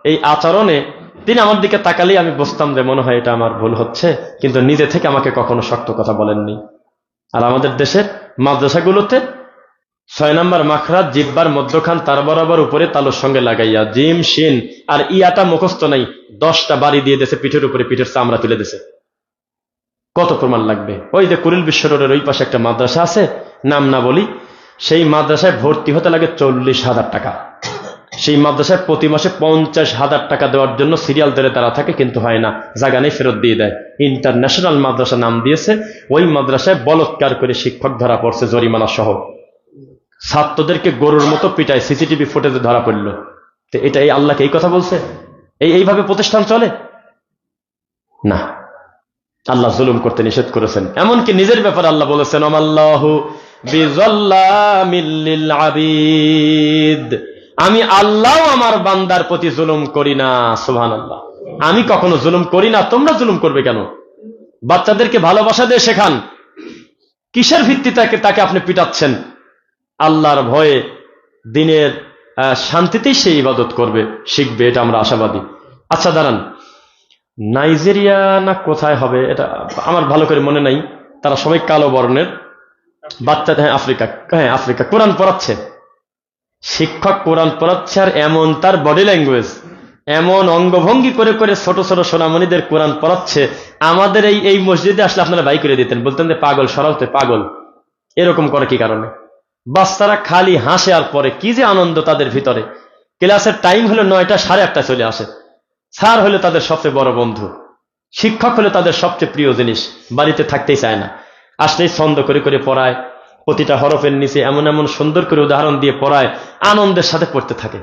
এই আচরণে তিনি আমার দিকে তাকালেই আমি বুঝতাম যে মনে হয় এটা আমার ভুল হচ্ছে, কিন্তু নিজে থেকে আমাকে কখনো শক্ত কথা বলেননি। আর আমাদের দেশের মাদ্রাসাগুলোতে 6 নম্বর মাখরাজ জিব্বার মধ্যখান তার বরাবর উপরে তালুর সঙ্গে লাগাইয়া জিম শিন আর ইয়াটা মুখস্থ নাই, 10টা বাড়ি দিয়ে দিয়েছে পিঠের উপরে, পিঠের চামড়া তুলে দিয়েছে। কত প্রমাণ লাগবে? ওই যে কুরিল বিশ্ব রোডের ওই পাশে একটা মাদ্রাসা আছে, নাম না বলি, সেই মাদ্রাসায় ভর্তি হতে লাগে 40,000 টাকা। সেই মাদ্রাসায় প্রতি মাসে 50,000 টাকা দেওয়ার জন্য সিরিয়াল ধরে তারা থাকে, কিন্তু হয় না, জায়গা নেই, ফেরত দিয়ে দেয়। ইন্টারন্যাশনাল মাদ্রাসা নাম দিয়েছে। ওই মাদ্রাসায় বলৎকার করে শিক্ষক ধরা পড়ছে জরিমানা সহ, ছাত্রদেরকে গরুর মতো পিটায়, সিসিটিভি ফুটেজে ধরা পড়ল। তো এটা এই আল্লাহকে এই কথা বলছে? এইভাবে প্রতিষ্ঠান চলে না। আল্লাহ জুলুম করতে নিষেধ করেছেন। এমনকি নিজের ব্যাপারে আল্লাহ বলেছেন, আমাল্লাহু বিযাল্লামিল লিল আবিদ, আমি আল্লাহ আমার বান্দার প্রতি জুলুম করি না। সুবহানাল্লাহ। আমি কখনো জুলুম করি না, তোমরা জুলুম করবে কেন? বাচ্চাদেরকে ভালোবাসা দিয়ে শেখান। কিসের ভিত্তিতে তাকে আপনি পিটাচ্ছেন? আল্লাহর ভয়ে, দিনের শান্তিতেই সে ইবাদত করবে, শিখবে, এটা আমরা আশাবাদী। আচ্ছা দাঁড়ান, নাইজেরিয়া না কোথায় হবে এটা আমার ভালো করে মনে নাই, তারা সবাই কালো বর্ণের বাচ্চা, হ্যাঁ আফ্রিকা, হ্যাঁ আফ্রিকা, কোরআন পড়াচ্ছে, শিক্ষক কোরআন পড়াচ্ছে, আর এমন তার বডি ল্যাঙ্গুয়েজ, এমন অঙ্গভঙ্গি করে করে ছোট ছোট সোনামণিদের কোরআন পড়াচ্ছে। আমাদের এই মসজিদে আসলে আপনারা বাই করে দিতেন, বলতেন যে পাগল, সরাতে পাগল। এরকম করে কি কারণে? বাচ্চারা খালি হাসে আর পরে, কি যে আনন্দ তাদের ভিতরে। ক্লাসের টাইম হলো 9টা, 8:30 চলে আসে। স্যার হলে তাদের সবচেয়ে বড় বন্ধু, শিক্ষক হলে তাদের সবচেয়ে প্রিয় জিনিস, বাড়িতে থাকতেই চায় না। আসলেই ছন্দ করে করে পড়ায়, প্রতিটা হরফের নিচে এমন এমন সুন্দর করে উদাহরণ দিয়ে পড়ায়, আনন্দের সাথে পড়তে থাকে।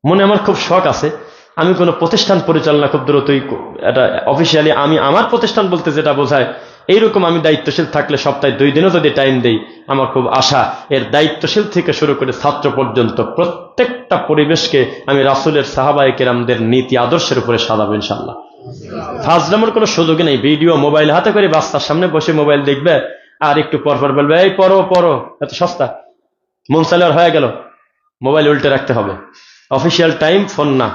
মনে আমার খুব শখ আছে, আমি কোনো প্রতিষ্ঠান পরিচালনা খুব দ্রুতই, এটা অফিসিয়ালি আমি আমার প্রতিষ্ঠান বলতে যেটা বোঝায়, এইরকম আমি দায়িত্বশীল থাকলে সপ্তাহে 2 দিনও যদি টাইম দেই, আমার খুব আশা এর দায়িত্বশীল থেকে শুরু করে ছাত্র পর্যন্ত প্রত্যেকটা পরিবেশকে আমি রাসূলের সাহাবায়ে কেরামদের নীতি আদর্শের উপরে সাজাবো ইনশাআল্লাহ। ফাজলামের কোনো সুযোগই নেই। ভিডিও মোবাইল হাতে করে বাচ্চার সামনে বসে মোবাইল দেখবে, আর একটু পরপর বলবে এই পড়ো পড়ো, এত সস্তা, মন চাইলে আর হয়ে গেল। মোবাইল উল্টে রাখতে হবে। অফিসিয়াল টাইম ফোন না,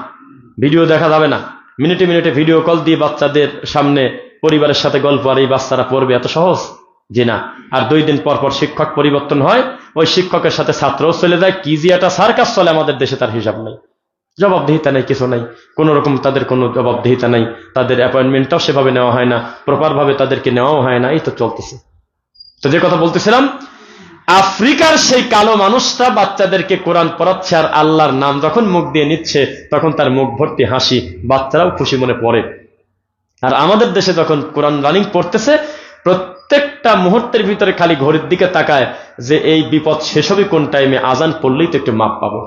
ভিডিও দেখা যাবে না। মিনিটে মিনিটে ভিডিও কল দিয়ে বাচ্চাদের সামনে পরিবারের সাথে গল্প, আর এই বাচ্চারা পড়বে, এত সহজ? জি না। আর 2 দিন পর পর শিক্ষক পরিবর্তন হয়, ওই শিক্ষকের সাথে ছাত্রও চলে যায়। কি যে একটা সার্কাস চলে আমাদের দেশে, তার হিসাব নাই, জবাবদিহিতা নাই, কিছু নাই, কোন রকম তাদের কোনো জবাবদিহিতা নাই। তাদের অ্যাপয়েন্টমেন্টটাও সেভাবে নেওয়া হয় না, প্রপার ভাবে তাদেরকে নেওয়াও হয় না। এই তো চলতেছে। তো যে কথা বলতেছিলাম, আফ্রিকার সেই কালো মানুষটা বাচ্চাদেরকে কোরআন পড়াচ্ছে, আর আল্লাহর নাম যখন মুখ দিয়ে নিচ্ছে তখন তার মুখ ভর্তি হাসি, বাচ্চারাও খুশি মনে পড়ে। আর আমাদের দেশে যখন কোরআন রানিং পড়তেছে, প্রত্যেক প্রত্যেকটা মুহূর্তের ভিতরে খালি ঘড়ির দিকে তাকায় যে এই বিপদ শেষ হবে কোন টাইমে, আজান পড়লেই তো একটু মাপ পাবো,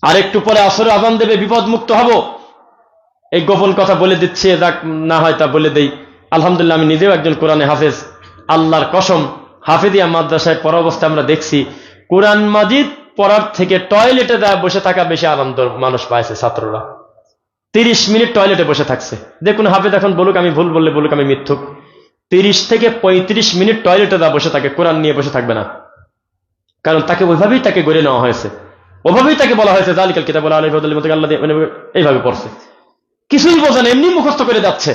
আর একটু পরে আসরে আজান দেবে, বিপদ মুক্ত হব। এই গোপন কথা বলে দিচ্ছে, না হয় তা বলে দেই। আলহামদুলিল্লাহ, আমি নিজেও একজন কোরআনে হাফেজ। আল্লাহর কসম, হাফেজিয়া মাদ্রাসায় পড়া অবস্থায় আমরা দেখছি কোরআন মাজিদ পড়ার থেকে টয়লেটে বসে থাকা বেশি আনন্দ মানুষ পাইছে। ছাত্ররা 30 মিনিট টয়লেটে বসে থাকছে। দেখুন হাফেজ এখন বলুক আমি ভুল বললে বলুক আমি মিথ্যুক, 30 থেকে 35 মিনিট টয়লেটে বসে থাকে, কোরআন নিয়ে বসে থাকবে না। কারণ তাকে ওইভাবেই তাকে গড়ে নেওয়া হয়েছে, ওভাবেই তাকে বলা হয়েছে জালিকাল কিতাব আল্লাহ এইভাবে পড়ছে, কিছুই বোঝে না, এমনি মুখস্থ করে যাচ্ছে।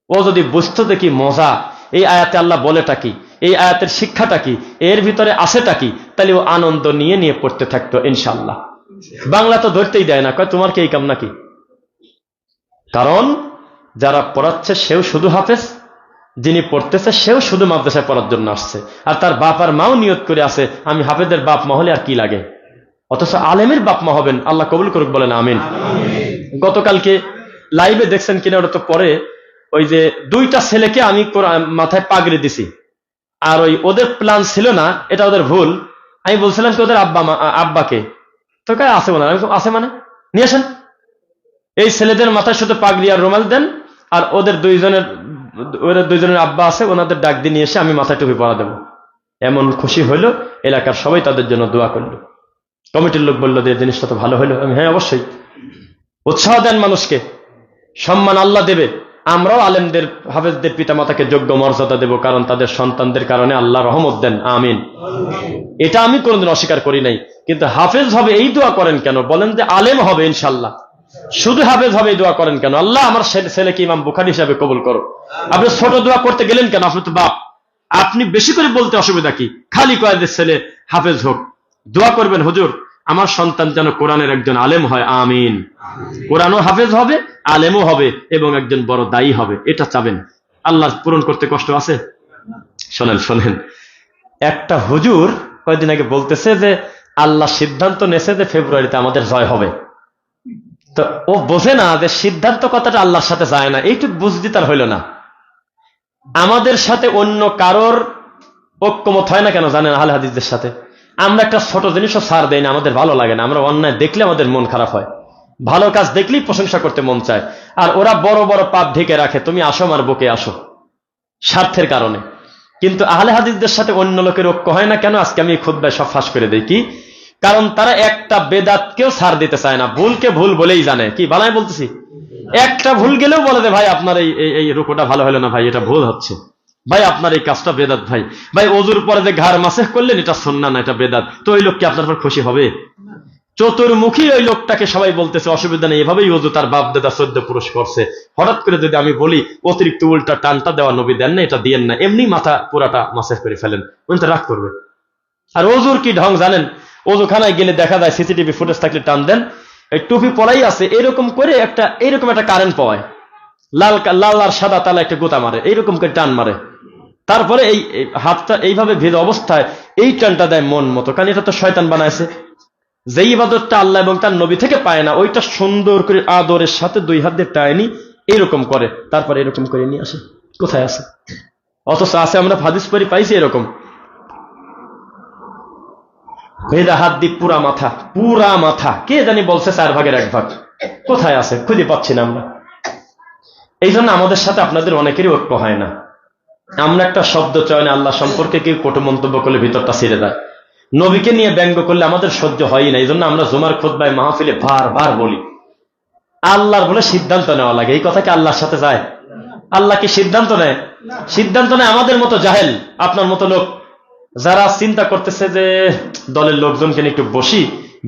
ও যদি বুঝতো দেখি মজা, এই আয়াতে আল্লাহ বলেটা কি, এই আয়াতের শিক্ষাটা কি, এর ভিতরে আছেটা কি, তাহলে ও আনন্দ নিয়ে নিয়ে পড়তে থাকতো ইনশাআল্লাহ। বাংলা তো ধরতেই দেয় না, কয় তোমার কি এই কাম নাকি? কারণ যারা পড়াচ্ছে সেও শুধু হাফেজ, যিনি পড়তেছে সেও শুধু মাদ্রাসায় পড়ার জন্য আসছে, আর তার বাপ আর মাও নিয়ত করে আছে আমি হাফেজের বাপ মা হলে আর কি লাগে, অথচ আলেমের বাপ মা হবেন। আল্লাহ কবুল করুক, বলেন আমিন। গতকালকে লাইভে দেখছেন কিনা ওটা তো পরে, ওই যে 2টা ছেলেকে আমি মাথায় পাগড়ি দিছি, আর ওদের প্ল্যান ছিল না, এটা ওদের ভুল। আমি বলছিলাম কি ওদের আব্বাকে, তো কে আছে মনে আছে, মানে নিয়ে আসেন, এই ছেলেদের মাথায় শুধু পাগড়ি আর রুমাল দেন, আর ওদের দুইজনের আব্বা আছে, ওনাদের ডাক দিয়ে নিয়ে এসে আমি মাথায় টুপি পরা দেবো। এমন খুশি হইলো, এলাকার সবাই তাদের জন্য দোয়া করলো। কমিটির লোক বললো যে জিনিসটা তো ভালো হইলো। আমি হ্যাঁ অবশ্যই, উৎসাহ দেন মানুষকে, সম্মান আল্লাহ দেবে। আমরাও আলেমদের হাফেজদের পিতামাতাকে যোগ্য মর্যাদা দেব, কারণ তাদের সন্তানদের কারণে আল্লাহ রহমত দেন, আমিন। এটা আমি কোনোদিন অস্বীকার করি নাই, কিন্তু হাফেজ হবে এই দোয়া করেন কেন? বলেন যে আলেম হবে ইনশাল্লাহ, শুধু হাফেজ হবে এই দোয়া করেন কেন? আল্লাহ আমার ছেলেকে ইমাম বুখারী হিসাবে কবুল করো। আপনি ছোট দোয়া করতে গেলেন কেন? আপনি তো বাপ, আপনি বেশি করে বলতে অসুবিধা কি? খালি কয়েকদের ছেলে হাফেজ হোক, দোয়া করবেন হুজুর আমার সন্তান যেন কোরআনের একজন আলেম হয়, আমিন। কোরআনও হাফেজ হবে, আলেমও হবে, এবং একজন বড় দায়ী হবে, এটা চাবেন। আল্লাহ পূরণ করতে কষ্ট আছে? শোনেন, একটা হুজুর কয়েকদিন আগে বলতেছে যে আল্লাহ সিদ্ধান্ত নেছে যে ফেব্রুয়ারিতে আমাদের জয় হবে। তো ও বোঝে না যে সিদ্ধান্ত কথাটা আল্লাহর সাথে যায় না, এইটুকু বুঝতে তার হইল না। আমাদের সাথে অন্য কারোর ঐক্যমত হয় না কেন জানেন? আহলে হাদিসদের সাথে আমরা একটা ছোট জিনিসও ছাড় দেই না, আমাদের ভালো লাগে না। আমরা অন্যায় দেখলে আমাদের মন খারাপ হয়, ভালো কাজ দেখলেই প্রশংসা করতে মন চায়। আর ওরা বড় বড় পাপ ঢেকে রাখে, তুমি আসো আমার বুকে আসো, স্বার্থের কারণে। কিন্তু আহলে হাদিসদের সাথে অন্য লোকের ঐক্য হয় না কেন? আজকে আমি খুতবায় সব ফাঁস করে দেই। কি কারণ? তারা একটা বেদাতকেও ছাড় দিতে চায় না, ভুলকে ভুল বলেই জানে। কি বানাই বলতেছি? একটা ভুল গেলেও বলে যে ভাই আপনার এই রুকুটা ভালো হলো না, ভাই এটা ভুল হচ্ছে, ভাই আপনার এই কাজটা বেদাত, ভাই ওযুর পরে যে ঘাড় মাসেহ করলেন এটা সুন্নাহ না, এটা বেদাত। তো ওই লোক কি আপনার উপর খুশি হবে? চতুর্মুখী ওই লোকটাকে সবাই বলতেছে অসুবিধা নেই, এভাবেই ওযু তার বাপ দাদা 14 পুরুষ করছে। হঠাৎ করে যদি আমি বলি অতিরিক্ত উল্টা টানটা দেওয়া নবী দেন না, এটা দিয়েন না, এমনি মাথা পুরাটা মাসেহ করে ফেলেন, উনি তো রাগ করবে। আর ওযুর কি ঢং জানেন? ওযুখানায় গেলে দেখা যায় সিসিটিভি ফুটেজ থাকলে টান দেন, এই টুপি পরাই আছে, এরকম করে এরকম একটা কারেন্ট পাওয়ায়, লাল আর সাদা তালা একটা গোতা মারে, এইরকম করে টান মারে, তারপরে এই হাতটা এইভাবে ভেদ অবস্থায় এই টানটা দেয় মন মতো। কারণ এটা তো শয়তান বানাইছে। যেই ইবাদতটা আল্লাহ এবং তার নবী থেকে পায় না, ওইটা সুন্দর করে আদরের সাথে 2 হাত দিয়ে টায়নি এরকম করে, তারপরে এরকম করে নিয়ে আসে। কোথায় আছে? অথচ আছে, আমরা হাদিস পড়ি পাইছি এরকম ভেদা হাত দিয়ে পুরা মাথা, কে জানি বলছে 4 ভাগের 1 ভাগ, কোথায় আছে খুঁজে পাচ্ছি না আমরা। এই জন্য আমাদের সাথে আপনাদের অনেকেরই ঐক্য হয় না। আমরা একটা শব্দ চয়নে আল্লাহ সম্পর্কে কেউ কটু মন্তব্য করলে ভিতরটা ছিঁড়ে যায়, নবীকে নিয়ে ব্যঙ্গ করলে আমাদের সহ্য হয় না। এই জন্য আমরা জুমার খুতবায় মাহফিলে বারবার বলি আল্লাহর বলে সিদ্ধান্ত নেওয়া লাগে। এই কথা কি আল্লাহর সাথে যায়? আল্লাহ কি সিদ্ধান্ত নেয়? সিদ্ধান্ত নেয় আমাদের মতো জাহেল, আপনার মতো লোক, যারা চিন্তা করতেছে যে দলের লোকজনকে নিয়ে একটু বসি,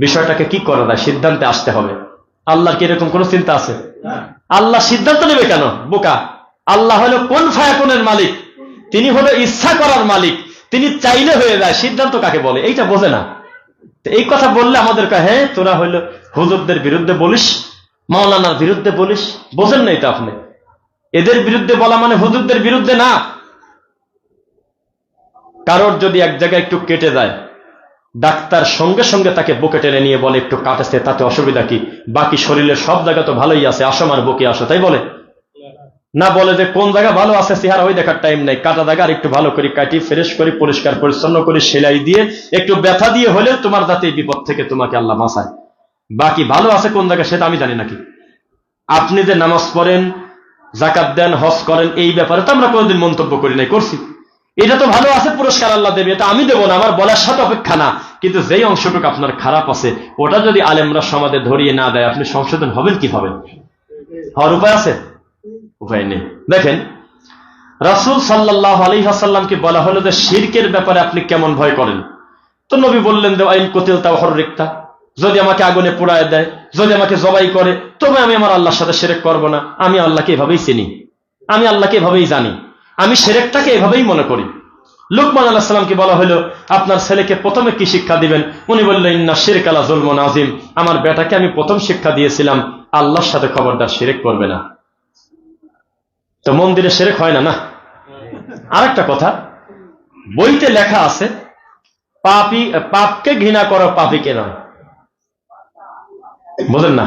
বিষয়টাকে কি করা যায়, সিদ্ধান্তে আসতে হবে। আল্লাহর কি এরকম কোন চিন্তা আছে? আল্লাহ সিদ্ধান্ত নেবে কেন? বোকা। আল্লাহ হলো কোন ফায়াকুনের মালিক, তিনি হলো ইচ্ছা করার মালিক, তিনি চাইলে হয়ে যায়। সিদ্ধান্ত কাকে বলে এইটা বোঝে না। এই কথা বললে আমাদের হ্যাঁ তোরা হইলো হুজুরদের বিরুদ্ধে বলিস, মাওলানার বিরুদ্ধে বলিস, বোঝেন নাই তো আপনি। এদের বিরুদ্ধে বলা মানে হুজুরদের বিরুদ্ধে না। কারোর যদি এক জায়গায় একটু কেটে যায়, ডাক্তার সঙ্গে সঙ্গে তাকে বুকে টেনে নিয়ে বলে একটু কাটেছে, তাতে অসুবিধা কি? বাকি শরীরের সব জায়গা তো ভালোই আছে, আসো আমার বুকে আসো, তাই বলে? না বলে যে কোন জায়গা ভালো আছে চেহারা ওই দেখার টাইম নেই, কাটা জায়গা আর একটু ভালো করে কাটি ফ্রেশ করে পরিষ্কার পরিচ্ছন্ন করে সেলাই দিয়ে একটু ব্যথা দিয়ে হলে তোমার যাতে এই বিপদ থেকে তোমাকে আল্লাহ বাঁচায়। বাকি ভালো আছে কোন জায়গায় সেটা আমি জানি নাকি। আপনি যে নামাজ পড়েন, যাকাত দেন, হজ করেন, এই ব্যাপারে তো আমরা কোনোদিন মন্তব্য করি নাই, করছি। এটা তো ভালো আছে, পুরস্কার আল্লাহ দেবে, এটা আমি দেবো না, আমার বলার সাথে অপেক্ষা না। কিন্তু যেই অংশটুকু আপনার খারাপ আছে ওটা যদি আলেমরা সমাজে ধরিয়ে না দেয়, আপনি সংশোধন হবেন কিভাবে? হওয়ার উপায় আছে? উপায় নেই। দেখেন রাসূল সাল্লাল্লাহু আলাইহি ওয়াসাল্লামকে বলা হলো যে শিরকের ব্যাপারে আপনি কেমন ভয় করেন? তো নবী বললেন যে আইন কুতিলতা ওয়া হুররিকতা, যদি আমাকে আগুনে পোড়ায় দেয়, যদি আমাকে জবাই করে, তবে আমি আমার আল্লাহর সাথে শিরক করব না। আমি আল্লাহকে এভাবেই চিনি, আমি আল্লাহকে এভাবেই জানি, আমি শিরকটাকে এভাবেই মনে করি। লুকমান আলাইহিস সালামকে বলা হলো আপনার ছেলেকে প্রথমে কি শিক্ষা দিবেন? উনি বললেন ইন্না শিরকা লা যুলমুন আযীম, আমার বেটাকে আমি প্রথম শিক্ষা দিয়েছিলাম আল্লাহর সাথে খবরদার শিরক করবে না। তো মন্দিরে শিরক হয় না? না। আরেকটা কথা, বইতে লেখা আছে পাপকে ঘৃণা করো, পাপীকে নয়। বোঝেন না?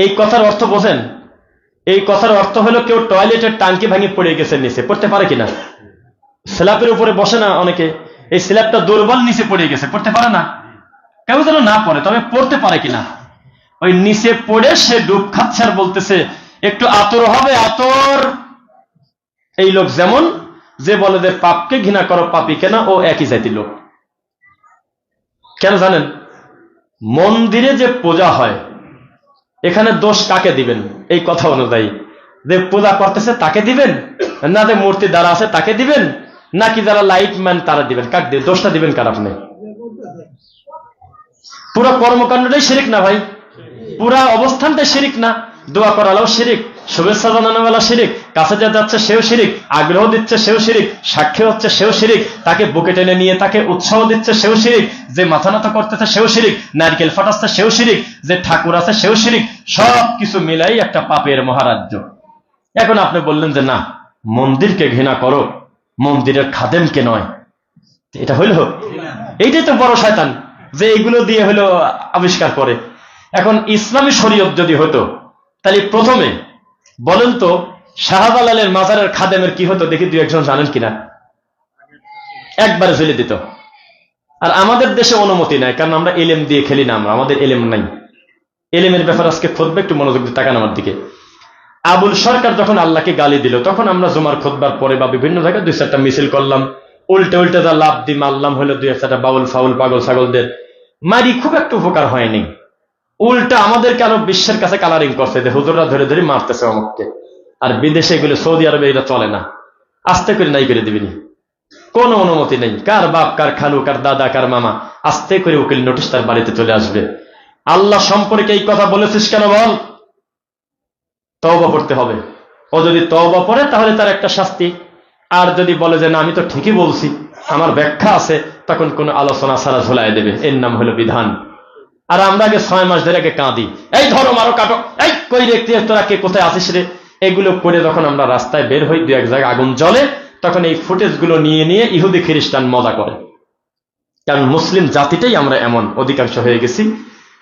এই কথার অর্থ বোঝেন? এই কথার অর্থ হলো কেউ টয়লেটের টাঙ্কি ভাঙি পড়ে গেছে নিচে, পড়তে পারে কিনা? স্ল্যাবের উপরে বসে না অনেকে, এই স্ল্যাবটা দুর্বল, নিচে পড়ে গেছে, পড়তে পারে না? কেউ যেন না পড়ে, তবে পড়তে পারে কিনা? ওই নিচে পড়ে সে ডুব খাচ্ছে আর বলতেছে একটু আতর হবে, আতর। এই লোক যেমন যে বলে যে পাপকে ঘৃণা করো, পাপীকে না, ও একই জাতির লোক। কেন জানেন? মন্দিরে যে পূজা হয় এখানে দোষ কাকে দিবেন? এই কথা অনুযায়ী যে পূজা করতেছে তাকে দিবেন, না যে মূর্তি দ্বারা আছে তাকে দিবেন, নাকি যারা লাইট ম্যান তারা দিবেন? কাক দিয়ে দোষটা দিবেন কার? আপনি পুরো কর্মকাণ্ডটাই শিরিক না ভাই? পুরা অবস্থানটাই শিরিক না? দোয়া করালাও শিরিক, শুভেচ্ছা জানানোওয়ালা শিরিক, কাছে যে যাচ্ছে সেও শিরিক, আগ্রহ দিচ্ছে সেও শিরিক, সাক্ষী হচ্ছে সেও শিরিক, তাকে বুকে টেনে নিয়ে তাকে উৎসাহ দিচ্ছে সেও শিরিক, যে মাথা নত করতেছে সেও শিরিক, নারকেল ফাটাচ্ছে সেও শিরিক, যে ঠাকুর আছে সেও শিরিক, সব কিছু মিলাই একটা পাপের মহারাজ্য। এখন আপনি বললেন যে না, মন্দিরকে ঘৃণা করো, মন্দিরের খাদেমকে নয়। এটা হইল? এইটাই তো বড় শয়তান যে এইগুলো দিয়ে হইলো আবিষ্কার করে। এখন ইসলামী শরীয়ত যদি হতো তাহলে প্রথমে বলেন তো শাহজালালের মাজারের খাদেমের কি হতো? দেখি দুই একজন জানেন কিনা? একবারে ঝেলে দিত। আর আমাদের দেশে অনুমতি নাই, কারণ আমরা এলেম দিয়ে খেলি না, আমাদের এলেম নাই। এলেমের ব্যাপারে আজকে খুতবা, একটু মনোযোগ দিয়ে তাকান আমার দিকে। আবুল সরকার যখন আল্লাহকে গালি দিল, তখন আমরা জুমার খুতবার পরে বা বিভিন্ন জায়গায় দুই চারটা মিছিল করলাম, উল্টে উল্টে যা লাভ দি মারলাম, হলো দুই চারটা বাউল ফাউল পাগল ছাগলদের মারি, খুব একটা উপকার হয়নি। উল্টা আমাদেরকে আরো বিশ্বের কাছে কালারিং করছে যে হুজুররা ধরে ধরে মারতেছে অমুককে। আর বিদেশে এগুলো, সৌদি আরবে এটা চলে না, আস্তে করে নাই করে দিবিনি, কোনো অনুমতি নেই। কার বাপ, কার খালু, কার দাদা, কার মামা, আস্তে করে উকিল নোটিশ তার বাড়িতে চলে আসবে। আল্লাহ সম্পর্কে এই কথা বলেছিস কেন বল? তওবা পড়তে হবে। ও যদি তওবা পড়ে তাহলে তার একটা শাস্তি, আর যদি বলে যে না আমি তো ঠিকই বলছি, আমার ব্যাখ্যা আছে, তখন কোন আলোচনা ছাড়া ঝোলায় দেবে। এর নাম হলো বিধান। আর আমরা আগে 6 মাস ধরে কাঁদি, এই ধরো মারো কাটো, এই কই রেখতে তোরা কে কোথায় আসিস রে, এগুলো করে যখন আমরা রাস্তায় বের হই, দু এক জায়গায় আগুন জ্বলে, তখন এই ফুটেজ গুলো নিয়ে নিয়ে ইহুদি খ্রিস্টান মজা করে। কারণ মুসলিম জাতিটাই আমরা এমন অধিকাংশ হয়ে গেছি,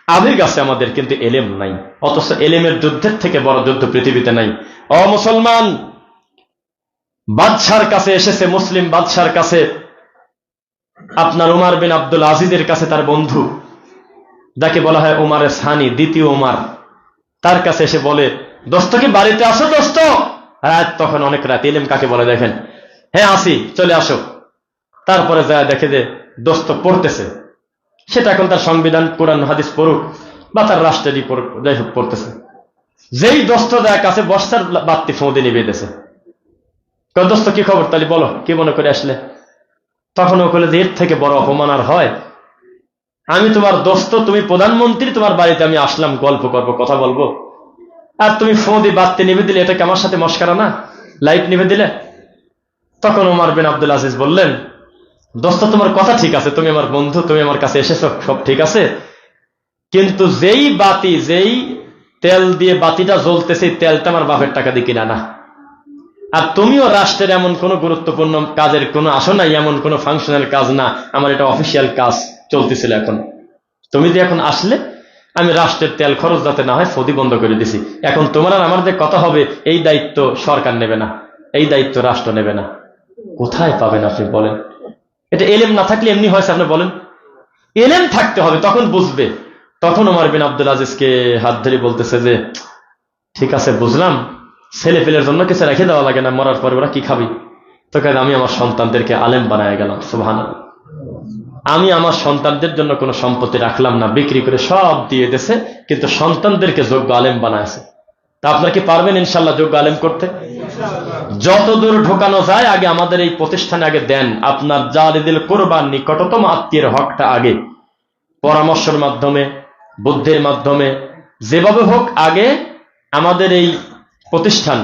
আবেগ আছে আমাদের, কিন্তু এলেম নাই। অথচ এলেমের যুদ্ধের থেকে বড় যুদ্ধ পৃথিবীতে নাই। ও মুসলমান, বাদশার কাছে এসেছে, মুসলিম বাদশার কাছে, আপনার উমার বিন আব্দুল আজিজের কাছে তার বন্ধু, যাকে বলা হয় উমারে সানি, দ্বিতীয় উমার, তার কাছে এসে বলে দোস্ত কি বাড়িতে আসো দোস্ত? রাত তখন অনেক রাত। এলেম কাকে বলে দেখেন? হ্যাঁ আসি, চলে আসো। তারপরে যা দেখে যে দোস্ত পড়তেছে, সেটা এখন তার সংবিধান, কোরআন হাদিস পড়ুক বা তার রাষ্ট্রেরই পড়ুক, যাই হোক পড়তেছে। যেই দোস্ত যার কাছে বস্তার বাত্তি ফোঁদে নিবে দিয়েছে, দোস্ত কি খবর, তাহলে বলো কি মনে করে আসলে? তখন ও বলে যে এর থেকে বড় অপমান আর হয়? আমি তোমার দোস্ত, তুমি প্রধানমন্ত্রী, তোমার বাড়িতে আমি আসলাম গল্প করবো, কথা বলবো, আর তুমি ফোঁদি বাত্তি নিবে দিলে, এটা কি আমার সাথে মস্কারা না? লাইট নিবে দিলে। তখন উমার বিন আব্দুল আজিজ বললেন, দোস্ত তোমার কথা ঠিক আছে, তুমি আমার বন্ধু, তুমি আমার কাছে এসেছো, সব ঠিক আছে, কিন্তু যেই বাতি, যেই তেল দিয়ে বাতিটা জ্বলতেছে, তেলটা আমার বাপের টাকা দিয়ে কিনা না। আর তুমিও রাষ্ট্রের এমন কোন গুরুত্বপূর্ণ কাজের কোনো আসো নাই, এমন কোন ফাংশনাল কাজ না, আমার এটা অফিসিয়াল কাজ চলতেছিল। এখন তুমি যে এখন আসলে, আমি রাষ্ট্রের তেল খরচ যাতে না হয় সৌদি বন্ধ করে দিছি। এখন তোমার আর আমার যে কথা হবে, এই দায়িত্ব সরকার নেবে না, এই দায়িত্ব রাষ্ট্র নেবে না। কোথায় পাবেন আপনি বলেন? এটা এলেম না থাকলে এমনি হয়েছে, আপনি বলেন? এলেম থাকতে হবে, তখন বুঝবে। তখন ওমর বিন আব্দুল আজিজকে হাত ধরে বলতেছে যে ঠিক আছে বুঝলাম, ছেলে পেলের জন্য কিছু রেখে দেওয়া লাগে না, মরার পরে ওরা কি খাবি? তো কেন আমি আমার সন্তানদেরকে আলেম বানায় গেলাম। সুবহানাল্লাহ। আমি আমার সন্তানদের জন্য কোনো সম্পত্তি রাখলাম না, বিক্রি করে সব দিয়ে দিয়েছে, কিন্তু সন্তানদেরকে যোগ্য আলেম বানায়ছে। তা আপনারা কি পারবেন ইনশাল্লাহ যোগ্য আলেম করতে? যতদূর ঢোকানো যায় আগে আমাদের এই প্রতিষ্ঠানে আগে দেন। আপনার জালিদিল কুরবান, নিকটতম আত্মীয়ের হকটা আগে পরামর্শের মাধ্যমে, বুদ্ধির মাধ্যমে, যেভাবে হোক আগে আমাদের এই প্রতিষ্ঠান,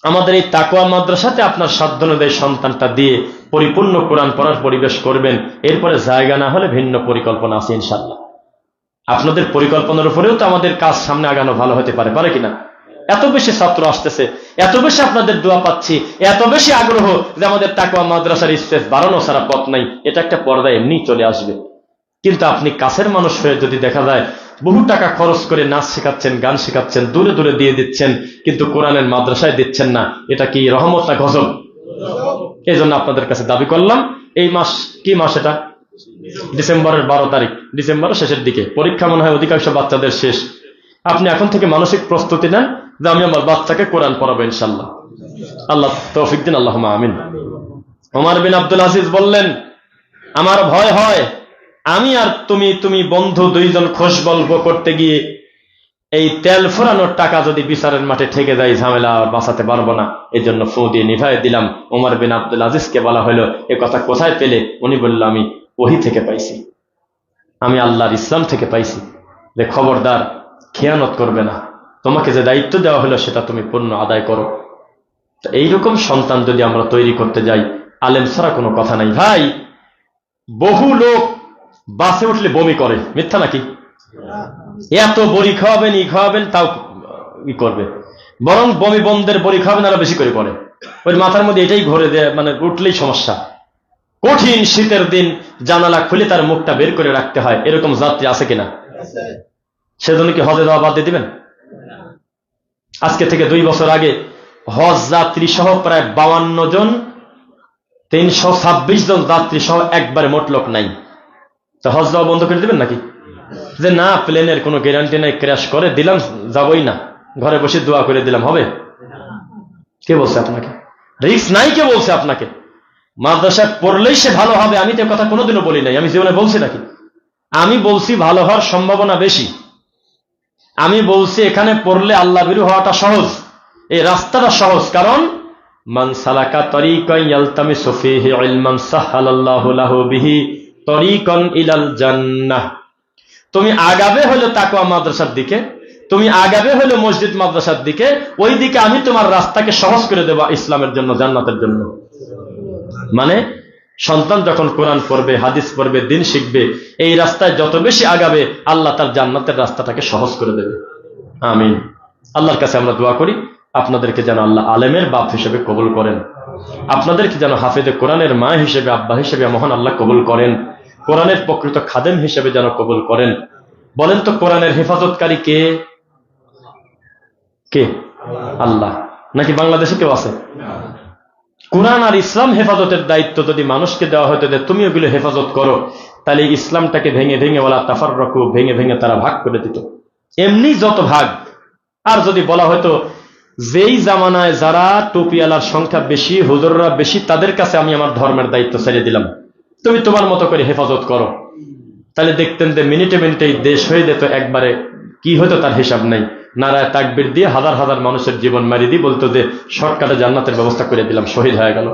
আমাদের এই তাকওয়া মাদ্রাসাতে আপনার সাধ্য অনুযায়ী সন্তানটা দিয়ে পরিপূর্ণ কোরআন পড়ার পরিবেশ করবেন। এরপরে জায়গা না হলে ভিন্ন পরিকল্পনা আছে ইনশাল্লাহ। আপনাদের পরিকল্পনার উপরেও তো আমাদের কাজ সামনে আগানো ভালো হতে পারে, পারে কিনা? এত বেশি ছাত্র আসতেছে, এত বেশি আপনাদের দোয়া পাচ্ছি, এত বেশি আগ্রহ যে আমাদের তাকওয়া মাদ্রাসার স্পেস বাড়ানো ছাড়া পথ নাই। এটা একটা পর্দায় এমনি চলে আসবে। কিন্তু আপনি কাছের মানুষ হয়ে যদি দেখা যায় বহু টাকা খরচ করে নাচ শেখাচ্ছেন, গান শেখাচ্ছেন, দূরে দূরে দিয়ে দিচ্ছেন, কিন্তু কোরআনের মাদ্রাসায় দিচ্ছেন না, এটা কি রহমত না গজব? এই জন্য আপনাদের কাছে দাবি করলাম, এই মাস কি মাস? এটা ডিসেম্বরের 12 তারিখ, ডিসেম্বরের শেষের দিকে পরীক্ষা মনে হয় অধিকাংশ বাচ্চাদের শেষ। আপনি এখন থেকে মানসিক প্রস্তুতি নেন যে আমি আমার বাচ্চাকে কোরআন পড়াবো ইনশাল্লাহ। আল্লাহ তৌফিক দিন, আল্লাহুম্মা আমিন। ওমর বিন আব্দুল আজিজ বললেন, আমার ভয় হয় আমি আর তুমি বন্ধু দুইজন খোশ গল্প করতে গিয়ে এই তেল ফোরানোর টাকা যদি বিচারের মাঠে ঠেকে যায়, ঝামেলা বাঁচাতে পারবো না। এই জন্য ফু দিয়ে নিভাই দিলাম। ওমর বিন আব্দুল আজিজকে বলা হলো, এ কথা কোথায় পেলে? উনি বলল, আমি ওহী থেকে পাইছি, আমি আল্লাহর ইসলাম থেকে পাইছি, যে খবরদার খেয়ানত করবে না, তোমাকে যে দায়িত্ব দেওয়া হলো সেটা তুমি পূর্ণ আদায় করো। তো এইরকম সন্তান যদি আমরা তৈরি করতে যাই, আলেম ছাড়া কোনো কথা নাই। ভাই, বহু লোক বাসে উঠলে বমি করে, মিথ্যা নাকি? এত বড়ি খাওয়াবেন, ই খাওয়াবেন, তাও ই করবে। বরং বমি বন্ধের বড়ি খাওয়াবেন আরো বেশি করে করে। ওই মাথার মধ্যে এটাই ঘুরে দেয়, মানে উঠলেই সমস্যা। কঠিন শীতের দিন জানালা খুলে তার মুখটা বের করে রাখতে হয়, এরকম যাত্রী আছে কিনা? সেজন্য কি হজে যাওয়া বাদ দিয়ে দিবেন? আজকে থেকে 2 বছর আগে হজ যাত্রী সহ প্রায় 52 জন, 326 জন যাত্রী সহ একবারে মোট লোক নাই। তো হজ যাওয়া বন্ধ করে দিবেন নাকি? যে না, প্লেনের কোনো গ্যারান্টি নাই, ক্র্যাশ করে দিলাম, যাবই না, ঘরে বসে দোয়া করে দিলাম, হবে? কে বলছে আপনাকে? রিস্ক নাই কে বলছে আপনাকে? মাদ্রাসায় পড়লেই সে ভালো হবে, আমি তো কথা কোনোদিনও বলি নাই। আমি জীবনে বলছি নাকি? আমি বলছি ভালো হওয়ার সম্ভাবনা বেশি। আমি বলছি এখানে পড়লে আল্লাহ ভীরু হওয়াটা সহজ, এই রাস্তাটা সহজ। কারণ মান সালাকা তরিকান ইয়ালতামিসু ফীহি ইলমান সাহালাল্লাহু লাহু বিহি তরিকান ইলাল জান্নাহ। তুমি আগাবে হলো তাকওয়া মাদ্রাসার দিকে, তুমি আগাবে হলো মসজিদ মাদ্রাসার দিকে, ওই দিকে আমি তোমার রাস্তাকে সহজ করে দেব ইসলামের জন্য, জান্নাতের জন্য। মানে সন্তান যখন কোরআন পড়বে, হাদিস পড়বে, দিন শিখবে, এই রাস্তায় যত বেশি আগাবে আল্লাহ তার জান্নাতের রাস্তাটাকে সহজ করে দেবে। আমিন। আল্লাহর কাছে আমরা দোয়া করি আপনাদেরকে যেন আল্লাহ আলেমের বাপ হিসেবে কবুল করেন, আপনাদেরকে যেন হাফেজে কোরআনের মা হিসেবে, আব্বা হিসেবে মহান আল্লাহ কবুল করেন, কোরআনের প্রকৃত খাদেম হিসেবে যেন কবুল করেন। বলেন তো কোরআনের হেফাজতকারী কে? কে? আল্লাহ। নাকি বাংলাদেশে কেউ আছে? কোরআন আর ইসলাম হেফাজতের দায়িত্ব যদি মানুষকে দেওয়া হতো যে তুমি ওগুলো হেফাজত করো, তাহলে ইসলামটাকে ভেঙে ভেঙে ওয়ালা তাফাররাকু, ভেঙে ভেঙে তারা ভাগ করে দিত। এমনি যত ভাগ। আর যদি বলা হয়তো যেই জামানায় যারা টুপিওয়ালার সংখ্যা বেশি, হুজুররা বেশি, তাদের কাছে আমি আমার ধর্মের দায়িত্ব ছেড়ে দিলাম, তুমি তোমার মতো করে হেফাজত করো, তাহলে দেখতেন যে মিনিটে মিনিটে দেশ হয়ে যেত একবারে, কি হয়তো তার হিসাব নেই। নারায় তাকবীর দিয়ে হাজার হাজার মানুষের জীবন মারি দিয়ে বলতো যে শর্টকাটে জান্নাতের ব্যবস্থা করে দিলাম, শহীদ হয়ে গেল।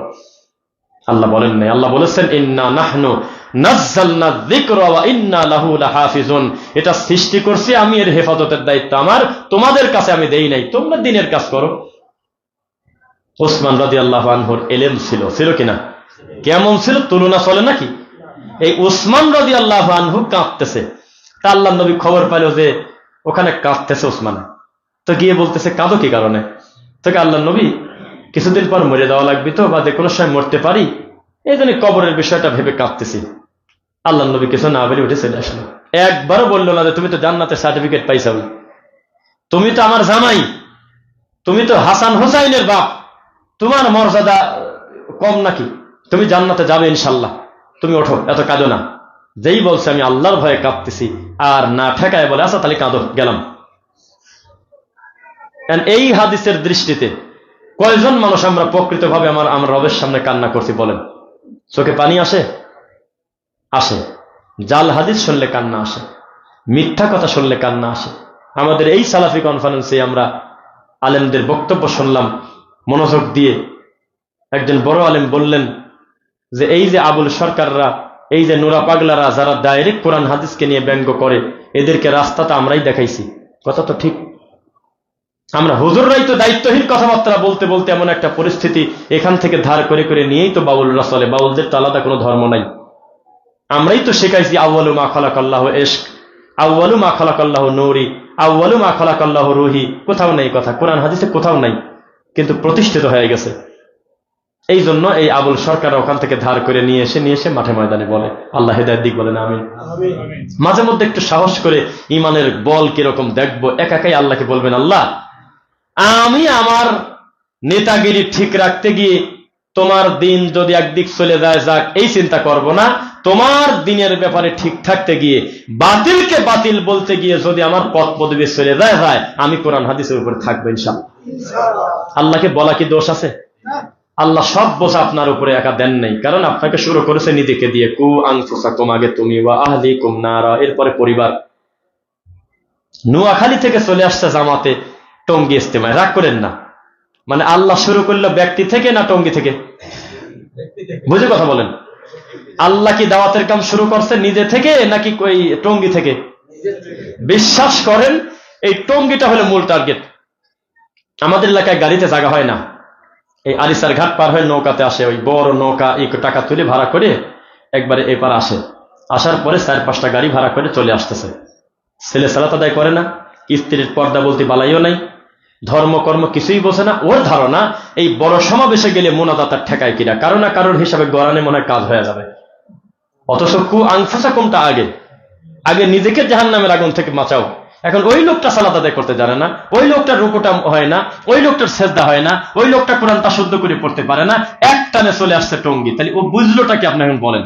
আল্লাহ বলেন নাই, আল্লাহ বলেছেন ইন্না নাহনু নাযালনা যিকরা ওয়া ইন্না লাহু লাহাফিজুন। এটা সৃষ্টি করছি আমি, এর হেফাজতের দায়িত্ব আমার, তোমাদের কাছে আমি দেই নাই, তোমরা দিনের কাজ করো। ওসমান রাদিয়াল্লাহু আনহুর ইলম ছিল, ছিল কিনা? কেমন ছিল, তুলনা চলে নাকি? এই ওসমান রাদিয়াল্লাহু আনহু কাঁদতেছে, তা আল্লাহর নবী খবর পেল যে ওখানে কাঁদতেছে ওসমান, তো গিয়ে বলতেছে কাঁদো কি কারণে? তোকে আল্লাহর নবী কিছুদিন পর মরে যাওয়া লাগবে তো, বা যে কোনো সময় মরতে পারি, এই জন্য কবরের বিষয়টা ভেবে কাঁদতেছি। আল্লাহর নবী কিছু না বলে উঠে চলে আসলো। একবারও বললো না যে তুমি তো জান্নাতের সার্টিফিকেট পাইছাও, তুমি তো আমার জামাই, তুমি তো হাসান হোসাইনের বাপ, তোমার মর্যাদা কম নাকি? তুমি জান্নাতে যাবে ইনশাল্লাহ, তুমি ওঠো, এত কাঁদো না। যেই বলছে আমি আল্লাহর ভয়ে কাঁদতেছি, আর না ঠেকায় বলে আচ্ছা তাহলে কাঁদো, গেলাম। এই হাদিসের দৃষ্টিতে কয়জন মানুষ আমরা প্রকৃতভাবে আমার রবের সামনে কান্না করছি বলেন? চোখে পানি আসে? আসে। জাল হাদিস শুনলে কান্না আসে, মিথ্যা কথা শুনলে কান্না আসে। আমাদের এই সালাফি কনফারেন্সে আমরা আলেমদের বক্তব্য শুনলাম মনোযোগ দিয়ে। একজন বড় আলেম বললেন যে এই যে আবুল সরকাররা, এই যে নুরা পাগলারা যারা ডাইরেক্ট কোরআন হাদিসকে নিয়ে ব্যঙ্গ করে, এদেরকে রাস্তাটা আমরাই দেখাইছি। কথা তো ঠিক। আমরা হুজুররাই তো দায়িত্বহীন কথাবার্তা বলতে বলতে এমন একটা পরিস্থিতি এখান থেকে ধার করে করে নিয়েই তো বাউলরা চলে। বাউলদের তো আলাদা কোনো ধর্ম নাই। আমরাই তো শেখাইছি আউয়ালু মা খালাকাল্লাহু ইশক, আউয়ালু মা খালাকাল্লাহু নূরি, আউয়ালু মা খালাকাল্লাহু রূহি। কোথাও নেই কথা, কোরআন হাদিসে কোথাও নাই, কিন্তু প্রতিষ্ঠিত হয়ে গেছে। এই জন্য এই আবুল সরকার ওখান থেকে ধার করে নিয়ে এসে মাঠে ময়দানে বলে। আল্লাহ হেদায়েত দিক, বলেন আমিন। মাঝে মধ্যে একটু সাহস করে ইমানের বল কিরকম দেখবো, একাই আল্লাহকে বলবেন, আল্লাহ আমি আমার নেতাগিরি ঠিক রাখতে গিয়ে তোমার দিন যদি একদিক চলে যায় যাক, এই চিন্তা করব না। তোমার দিনের ব্যাপারে ঠিক থাকতে গিয়ে বাতিলকে বাতিল বলতে গিয়ে যদি আমার পথ পদবি চলে যায় আমি কোরআন হাদিসের উপরে থাকবো ইনশাআল্লাহ। আল্লাহকে বলা কি দোষ আছে? আল্লাহ সব বোঝা আপনার উপরে একা দেন নাই, কারণ আপনাকে শুরু করেছে নিজেকে দিয়ে। কু আনফুসাকুম, আগে তুমি, ওয়া আহলিকুম নারা, এরপরে পরিবার। নোয়াখালী থেকে চলে আসছে জামাতে টঙ্গী ইস্তেমায়, রাগ করেন না। মানে আল্লাহ শুরু করলো ব্যক্তি থেকে না টঙ্গী থেকে? বুঝে কথা বলেন। আল্লাহ কি দাওয়াতের কাম শুরু করছে নিজে থেকে নাকি ওই টঙ্গী থেকে? বিশ্বাস করেন এই টঙ্গীটা হলো মূল টার্গেট। আমাদের এলাকায় গাড়িতে জায়গা হয় না, এই আরিসার ঘাট পার হয়ে নৌকাতে আসে, ওই বড় নৌকা, এই টাকা তুলে ভাড়া করে একবারে এপার আসে। আসার পরে 4-5টা গাড়ি ভাড়া করে চলে আসতেছে। ছেলে সালাত আদায় করে না, স্ত্রীর পর্দা বলতে বালাইও নাই, ধর্মকর্ম কিছুই বোঝে না। ওর ধারণা এই বড় সমাবেশে গেলে মোনাজাতার ঠেকায় কিনা, কারো না কারোর হিসাবে গড়ানে মনে কাজ হয়ে যাবে। অথচ কু আনফুসাকুমটা আগে নিজেকে জাহান্নামের আগুন থেকে বাঁচাও। এখন ওই লোকটা সালাত আদায় করতে জানে না, ওই লোকটার রুকুটা হয় না, ওই লোকটার সেজদা হয় না, ওই লোকটা কোরআনটা শুদ্ধ করে পড়তে পারে না, এক টানে চলে আসছে টঙ্গী। তাহলে ও বুঝলোটা কি? আপনি এখন বলেন।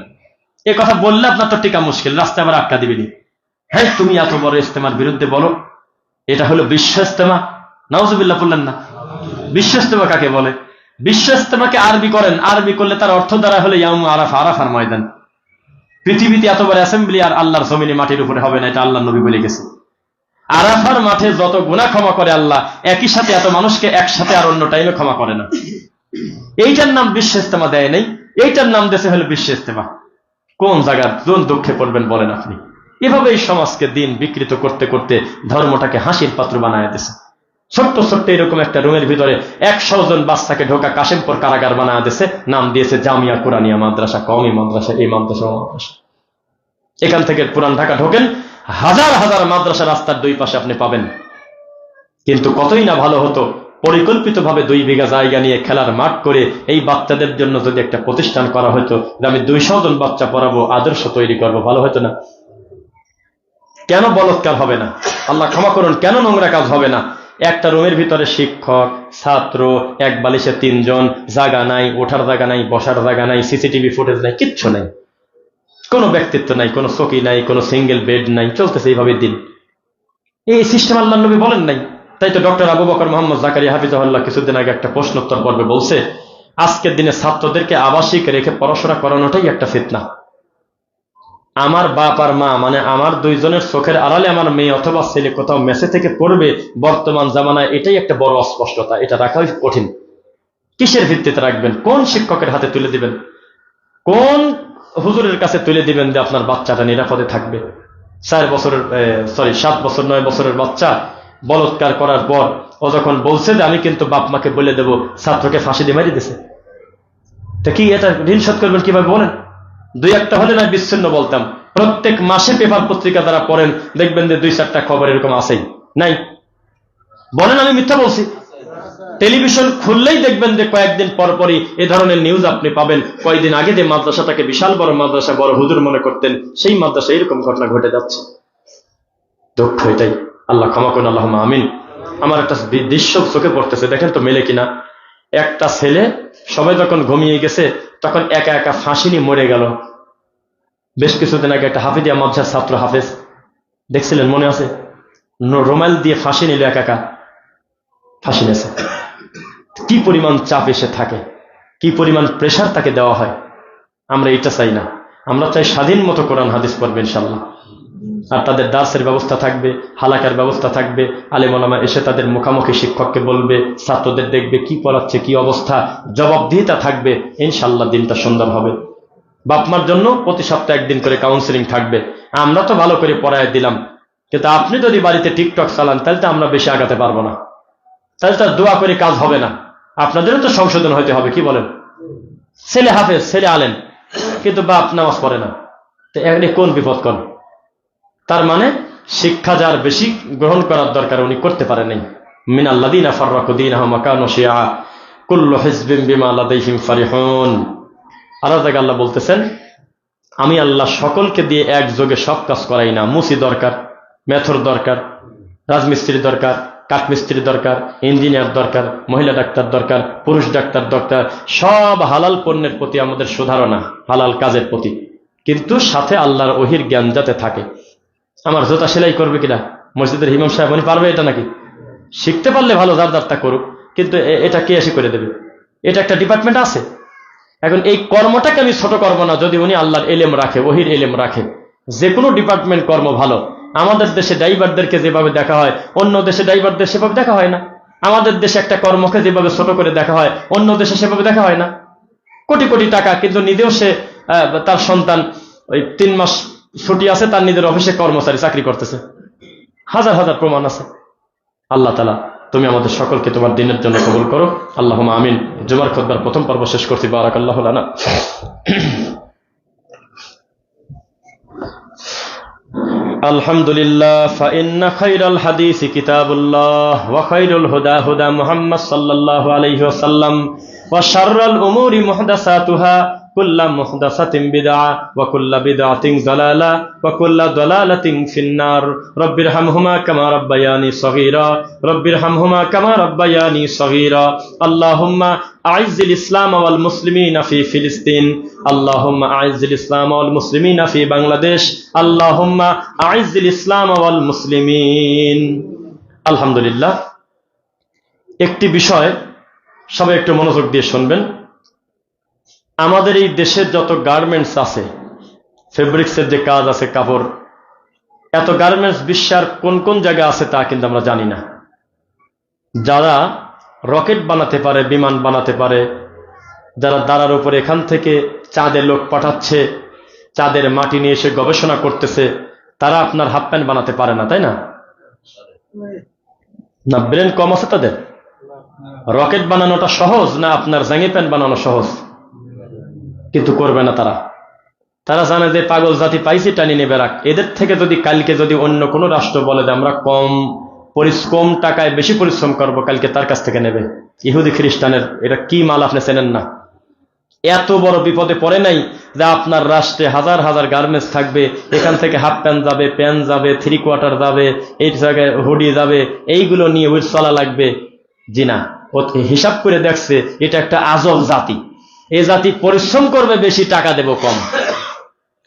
এ কথা বললে আপনার তো টিকা মুশকিল, রাস্তায় আবার আটকা দিবেনি। হ্যাঁ, তুমি এত বড় ইস্তেমার বিরুদ্ধে বলো, এটা হলো বিশ্ব ইস্তেমা। নাউজুবিল্লাহ বললেন না? বিশ্ব ইস্তেমা কাকে বলে? বিশ্ব ইস্তেমাকে আরবি করেন, আরবি করলে তার অর্থ দ্বারা হলো ইয়াউম আরাফা, আরাফার ময়দান। পৃথিবীতে এত বড় অ্যাসেম্বলি আর আল্লাহর জমিনে মাটির উপরে হবে না, এটা আল্লাহর নবী বলে গেছে। আরাফার মাঠে যত গুনাহ ক্ষমা করে আল্লাহ, একই সাথে এত মানুষকে একসাথে আর অন্য টাইমে ক্ষমা করে না। এইটার নাম বিশ্ব ইস্তেমা দেয় নাই, এইটার নাম দেশে হলো বিশ্ব ইস্তেমা। কোন জায়গার কোন দুঃখে পড়বেন বলেন আপনি? এভাবে এই সমাজকে দিন বিকৃত করতে করতে ধর্মটাকে হাসির পাত্র বানায় দিছে। ছোট্ট ছোট্ট এরকম একটা রুমের ভিতরে 100 জন বাচ্চাকে ঢোকা কাশিমপুর কারাগার বানায় দিছে, নাম দিয়েছে জামিয়া কুরানিয়া মাদ্রাসা, কওমি মাদ্রাসা, এই মাদ্রাসা মাদ্রাসা। এখান থেকে পুরান ঢাকা ঢোকেন, হাজার হাজার মাদ্রাসা রাস্তার দুই পাশে আপনি পাবেন। কিন্তু কতই না ভালো হতো পরিকল্পিতভাবে 2 বিঘা জায়গা নিয়ে খেলার মাঠ করে এই বাচ্চাদের জন্য যদি একটা প্রতিষ্ঠান করা হতো, যে আমি 200 জন বাচ্চা পড়াবো, আদর্শ তৈরি করবো, ভালো হতো না? কেন বলৎকার হবে না? আল্লাহ ক্ষমা করুন, কেন নোংরা কাজ হবে না? একটা রুমের ভিতরে শিক্ষক, ছাত্র, এক বালিশে 3 জন, জায়গা নাই, ওঠার জায়গা নাই, বসার জায়গা নাই, সিসিটিভি ফুটেজ নাই, কিচ্ছু নাই, কোনো ব্যক্তিত্ব নাই, কোনো চকি নাই, কোনো সিঙ্গেল বেড নাই, চলতেছে এইভাবে দিন। এই সিস্টেম আল্লাহ নবী বলেন নাই। তাই তো ডক্টর আবু বকর মোহাম্মদ জাকারিয়া হাফিজাহুল্লাহ কিছুদিন আগে একটা প্রশ্নোত্তর পর্বে বলছে, আজকের দিনে ছাত্রদেরকে আবাসিক রেখে পড়াশোনা করানোটাই একটা ফিতনা। আমার বাপ আর মা, মানে আমার 2 জনের চোখের আড়ালে আমার মেয়ে অথবা ছেলে কোথাও মেসে থেকে পড়বে বর্তমান জামানায়, এটাই একটা বড় অস্পষ্টতা। এটা রাখাই কঠিন। কিসের ভিত্তিতে রাখবেন? কোন শিক্ষকের হাতে তুলে দিবেন? কোন হুজুরের কাছে তুলে দিবেন যে আপনার বাচ্চাটা নিরাপদে থাকবে? 7 বছর 9 বছরের বাচ্চা বলৎকার করার পর ও যখন বলছে যে আমি কিন্তু বাপ মাকে বলে দেব, ছাত্রকে ফাঁসি দিয়ে মারি দিছে। তা কি এটা ঋণ শোধ করবেন কিভাবে বলেন? 2-1টা হলে না বিচ্ছিন্ন বলতাম। প্রত্যেক মাসে পেপার পত্রিকা দ্বারা পড়েন, দেখবেন যে 2-4টা খবর এরকম আছেই নাই। বলেন আমি মিথ্যা বলছি? টেলিভিশন খুললেই দেখবেন যে কয়েকদিন পরপরই এ ধরনের নিউজ আপনি পাবেন। কয়েকদিন আগে যে মাদ্রাসাটাকে বিশাল বড় মাদ্রাসা, বড় হুজুর মনে করতেন, সেই মাদ্রাসা এরকম ঘটনা ঘটে যাচ্ছে। দুঃখ এটাই। আল্লাহ ক্ষমা করুন, আল্লাহ আমিন। আমার একটা দৃশ্য চোখে পড়তেছে, দেখেন তো মেলে কিনা। একটা ছেলে সবাই যখন ঘুমিয়ে গেছে তখন একা একা ফাঁসি নিয়ে মরে গেল। বেশ কিছুদিন আগে একটা হাফিজিয়া মাদ্রাসার ছাত্র হাফেজ, দেখছিলেন মনে আছে, রুমাল দিয়ে ফাঁসি নিল, একা একা ফাঁসি নিয়েছে। কি পরিমাণ চাপ এসে থাকে, কি পরিমাণ প্রেশার তাকে দেওয়া হয়। আমরা এটা চাই না, আমরা চাই স্বাধীন মতো কোরআন হাদিস পড়বে ইনশাল্লাহ। আর তাদের দার্সের ব্যবস্থা থাকবে, হালাকার ব্যবস্থা থাকবে, আলেম ওলামা এসে তাদের মুখামুখি শিক্ষককে বলবে, ছাত্রদের দেখবে কি পড়াচ্ছে, কি অবস্থা, জবাবদিহিতা থাকবে। ইনশাল্লাহ দিনটা সুন্দর হবে। বাপমার জন্য প্রতি সপ্তাহে একদিন করে কাউন্সিলিং থাকবে। আমরা তো ভালো করে পড়ায় দিলাম, কিন্তু আপনি যদি বাড়িতে টিকটক চালান তাহলে তো আমরা বেশি আগাতে পারবো না, তাহলে তার দোয়া করে কাজ হবে না। আপনাদেরও তো সংশোধন হইতে হবে, কি বলেন? ছেলে হাফেজ, ছেলে আলেন, কিন্তু বাপ নামাজ পড়ে না, তো এখানে কোন বিপদ কোন? তার মানে শিক্ষা যার বেশি গ্রহণ করার দরকার উনি করতে পারেন নাই। মিনাল্লাযীনা ফাররাকু দীনাহুম ওয়া কানু শিয়া কুল্লু হিজবিন বিমা লাদাইহিম ফারিহুন। আল্লাহ তাআলা আল্লাহ বলতেছেন, আমি আল্লাহ সকলকে দিয়ে একযোগে সব কাজ করাই না। মুসি দরকার, মেথর দরকার, রাজমিস্ত্রি দরকার, কাঠমিস্ত্রি দরকার, ইঞ্জিনিয়ার দরকার, মহিলা ডাক্তার দরকার, পুরুষ ডাক্তার দরকার। সব হালাল পণ্যের প্রতি আমাদের সুধারণা, হালাল কাজের প্রতি, কিন্তু সাথে আল্লাহর ওহির জ্ঞান যাতে থাকে। আমার জুতা সেলাই করবে কিনা মসজিদের ইমাম সাহেব, উনি পারবে এটা নাকি? শিখতে পারলে ভালো, যার যারটা করুক, কিন্তু এটা কে এসে করে দেবে? এটা একটা ডিপার্টমেন্ট আছে। এখন এই কর্মটাকে আমি ছোট করবো না যদি উনি আল্লাহর এলেম রাখে, ওহির এলেম রাখে। যে কোনো ডিপার্টমেন্ট কর্ম ভালো। আমাদের দেশে ড্রাইভারদেরকে যেভাবে দেখা হয় অন্য দেশে ড্রাইভারদের সেভাবে দেখা হয় না। আমাদের দেশে একটা কর্মকে যেভাবে ছোট করে দেখা হয় অন্য দেশে সেভাবে দেখা হয় না। কোটি কোটি টাকা, কিন্তু নিজেও সে তার সন্তান ওই 3 মাস ছুটি আছে, তার নিজের অফিসে কর্মচারী চাকরি করতেছে। হাজার হাজার প্রমাণ আছে। আল্লাহ তাআলা তুমি আমাদের সকলকে তোমার দিনের জন্য কবুল করো, আল্লাহুম্মা আমিন। জুমার খুতবার প্রথম পর্ব শেষ করছি। বারাকাল্লাহু লানা। আলহামদুলিল্লাহ, ফাইন্না খায়রাল হাদিসি কিতাবুল্লাহ ওয়া খায়রুল হুদা হুদা মুহাম্মদ সাল্লাল্লাহু আলাইহি ওয়াসাল্লাম ওয়া শাররাল উমুরি মুহদাসাতুহা কুল্লা মুহদাসাতিন বিদআ ওয়া কুল্লা বিদআতিন যালালা ওয়া কুল্লা যালালাতিন ফিন্নার। রব্বিরহামহুমা কামা রাব্বায়ানি সগীরা, রব্বিরহামহুমা কামা রাব্বায়ানি সগীরা। আল্লাহুম্মা আইজ্জিল ইসলাম ওয়াল মুসলিমিনা ফি ফিলিস্তিন, আল্লাহুম্মা আইজ্জিল ইসলাম ওয়াল মুসলিমিনা ফি বাংলাদেশ, আল্লাহুম্মা আইজ্জিল ইসলাম ওয়াল মুসলিমিন। আলহামদুলিল্লাহ, একটি বিষয় সবাই একটু মনোযোগ দিয়ে শুনবেন। আমাদের এই দেশের যত গার্মেন্টস আছে, ফেব্রিক্সের যে কাজ আছে, কাপড়, এত গার্মেন্টস বিশ্বের কোন কোন জায়গায় আছে তা কিন্তু আমরা জানি না। যারা রকেট বানাতে পারে, বিমান বানাতে পারে, যারা দাঁড়ার উপরে এখান থেকে চাঁদে লোক পাঠাচ্ছে, চাঁদের মাটি নিয়ে এসে গবেষণা করতেছে, তারা আপনার হাফ প্যান্ট বানাতে পারে না, তাই না? না ব্রেন কম আছে তাদের? রকেট বানানোটা সহজ না আপনার জাঙ্গি প্যান্ট বানানো সহজ? কিন্তু করবে না তারা। তারা জানে যে পাগল জাতি পাইছি, টানি নেবে রাখ। এদের থেকে যদি কালকে যদি অন্য কোনো রাষ্ট্র বলে যে আমরা কম টাকায় বেশি পরিশ্রম করব, কালকে তার কাছ থেকে নেবে। ইহুদি খ্রিস্টানের এটা কি মাল আপনি চেনেন না? এত বড় বিপদে পড়ে নাই যে আপনার রাষ্ট্রে হাজার হাজার গার্মেন্টস থাকবে, এখান থেকে হাফ প্যান্ট যাবে, প্যান্ট যাবে, 3/4 যাবে, এই জায়গায় হুডি যাবে, এইগুলো নিয়ে উইট চলা লাগবে। জি না, ও হিসাব করে দেখছে এটা একটা আজব জাতি। এই জাতি পরিশ্রম করবে বেশি, টাকা দেব কম।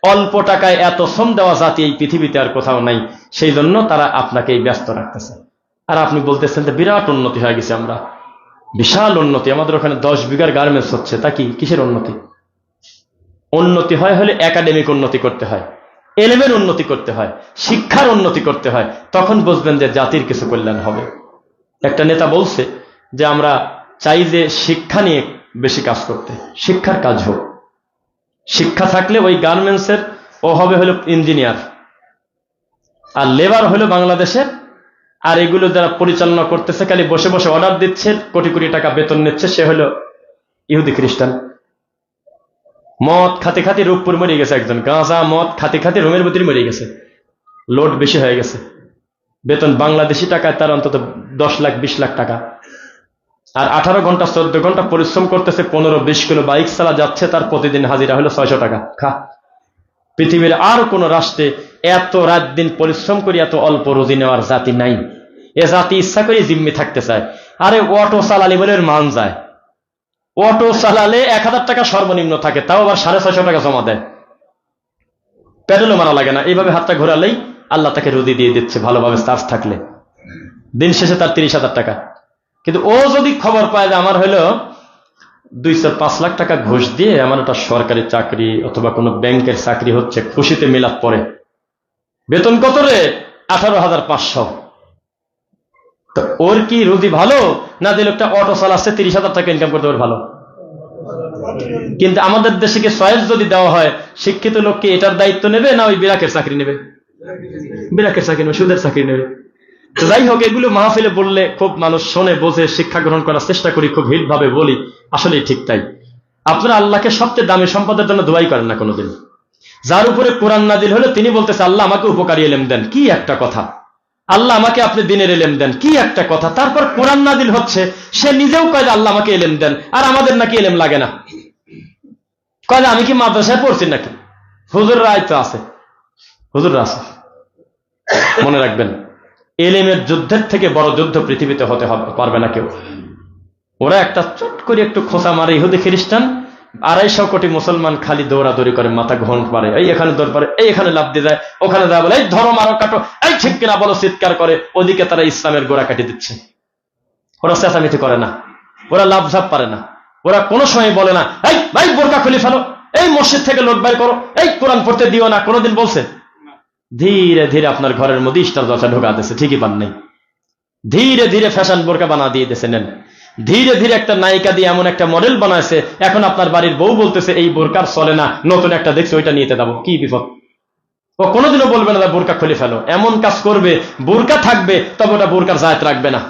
অল্প টাকায় এত শ্রম দেওয়া জাতি এই পৃথিবীতে আর কোথাও নাই। সেই জন্য তারা আপনাকে ব্যস্ত রাখতেছে। আর আপনি বলতেছেন যে বিরাট উন্নতি হয়ে গেছে, আমরা বিশাল উন্নতি, আমাদের ওখানে 10 বিঘার গার্মেন্টস হচ্ছে। তা কি, কিসের উন্নতি? উন্নতি হয় হলে একাডেমিক উন্নতি করতে হয়, এলেমের উন্নতি করতে হয়, শিক্ষার উন্নতি করতে হয়, তখন বুঝবেন যে জাতির কিছু কল্যাণ হবে। একটা নেতা বলছে যে আমরা চাই যে শিক্ষা নিয়ে বেশি কাজ করতে, শিক্ষার কাজ হোক। শিক্ষা থাকলে ওই গার্মেন্টসের ও হবে হলো ইঞ্জিনিয়ার, আর লেবার হলো বাংলাদেশের। আর এগুলো যারা পরিচালনা করতেছে, খালি বসে বসে অর্ডার দিচ্ছে, কোটি কোটি টাকা বেতন নিচ্ছে, সে হলো ইহুদি খ্রিস্টান। মদ খাতে খাতে রূপপুর মরে গেছে একজন, গাঁজা মদ খাতে খাতে রুমের ভিতরে মরে গেছে। লোড বেশি হয়ে গেছে, বেতন বাংলাদেশি টাকায় তার অন্তত 10 লাখ 20 লাখ টাকা। আর 18 ঘন্টা 14 ঘন্টা পরিশ্রম করতেছে, 15-20 কিলো বাইক চালা যাচ্ছে, তার প্রতিদিন হাজিরা হলো 600 টাকা। খা পৃথিবীর আর কোন রাষ্ট্রে এত রাত দিন পরিশ্রম করে এত অল্প রুজি নেওয়ার জাতি নাই। এ জাতি ইচ্ছা করে জিম্মি থাকতে চায়। আরে অটো চালালি বলে মান যায়, অটো চালালে 1000 টাকা সর্বনিম্ন থাকে, তাও আবার 650 টাকা জমা দেয়, পেডেলও মারা লাগে না। এইভাবে হাতটা ঘোরালেই আল্লাহ তাকে রুজি দিয়ে দিচ্ছে ভালোভাবে চার্জ থাকলে। দিন শেষে তার 30,000 টাকা। কিন্তু ও যদি খবর পায় যে আমার হলো 2-5 লাখ টাকা ঘুষ দিয়ে আমার একটা সরকারি চাকরি অথবা কোনো ব্যাংকের চাকরি হচ্ছে, খুশিতে মিলাদ পড়ে, বেতন কত রে? 18,500। তো ওর কি রুজি ভালো, না যে লোকটা অটো চালাচ্ছে 30,000 টাকা ইনকাম করতে ওর ভালো? কিন্তু আমাদের দেশে কি চয়েস যদি দেওয়া হয়, শিক্ষিত লোককে এটার দায়িত্ব নেবে না ওই বিরাকের চাকরি নেবে? বিরাকের চাকরি নেবে, সুদের চাকরি নেবে। তো যাই হোক, এগুলো মাহফিলে বললে খুব মানুষ শোনে, বোঝে, শিক্ষা গ্রহণ করার চেষ্টা করি, খুব হিট ভাবে বলি। আসলেই ঠিক তাই। আপনারা আল্লাহকে সবচেয়ে দামি সম্পদের জন্য দোয়াই করেন না কোনোদিন। যার উপরে কোরআন নাজিল হলো তিনি বলতেছে আল্লাহ আমাকে উপকারী এলেম দেন, কি একটা কথা। আল্লাহ আমাকে আপনি দিনের এলেম দেন, কি একটা কথা। তারপর কোরআন নাজিল হচ্ছে, সে নিজেও কয় যে আল্লাহ আমাকে এলেম দেন, আর আমাদের নাকি এলেম লাগে না। কয় আমি কি মাদ্রাসায় পড়ছি নাকি? হুজুররা তো আছে, হুজুররা আছে। মনে রাখবেন, এলেমের যুদ্ধের থেকে বড় যুদ্ধ পৃথিবীতে হতে পারবে না কেউ। ওরা একটা চট করে একটু খোঁচা মারে ইহুদি খ্রিস্টান, 250 কোটি মুসলমান খালি দৌড়াদৌড়ি করে, মাথা ঘন পারে, এই এখানে দৌড় পারে, এই এখানে লাভ দিয়ে যায়, ওখানে যা বলে এই ধরো মারো কাটো, এই ঠিক কিনা বলো, চিৎকার করে। ওদিকে তারা ইসলামের গোড়া কাটি দিচ্ছে। ওরা চেঁচামেচি করে না, ওরা লাভ ঝাপ পারে না, ওরা কোনো সময় বলে না এই ভাই বোরকা খুলে ফেলো, এই মসজিদ থেকে লোক বাইর করো, এই কোরআন পড়তে দিও না। কোনোদিন বলছে? ধীরে ধীরে আপনার ঘরের মধ্যে স্টার দশা ঢোকা দিচ্ছে, ঠিকই পান নাই। ধীরে ধীরে ফ্যাশন বোরকা বানা দিয়ে দিয়েছে। নেন, ধীরে ধীরে একটা নায়িকা দিয়ে এমন একটা মডেল বানাইছে, এখন আপনার বাড়ির বউ বলতেছে এই বোরকার চলে না, নতুন একটা দেখছি ওইটা নিয়ে যাবো। কি বিপদ! ও কোনোদিনও বলবে না বোরকা খুলে ফেলো। এমন কাজ করবে, বোরকা থাকবে তবে ওটা বোরকার জায়েত রাখবে না।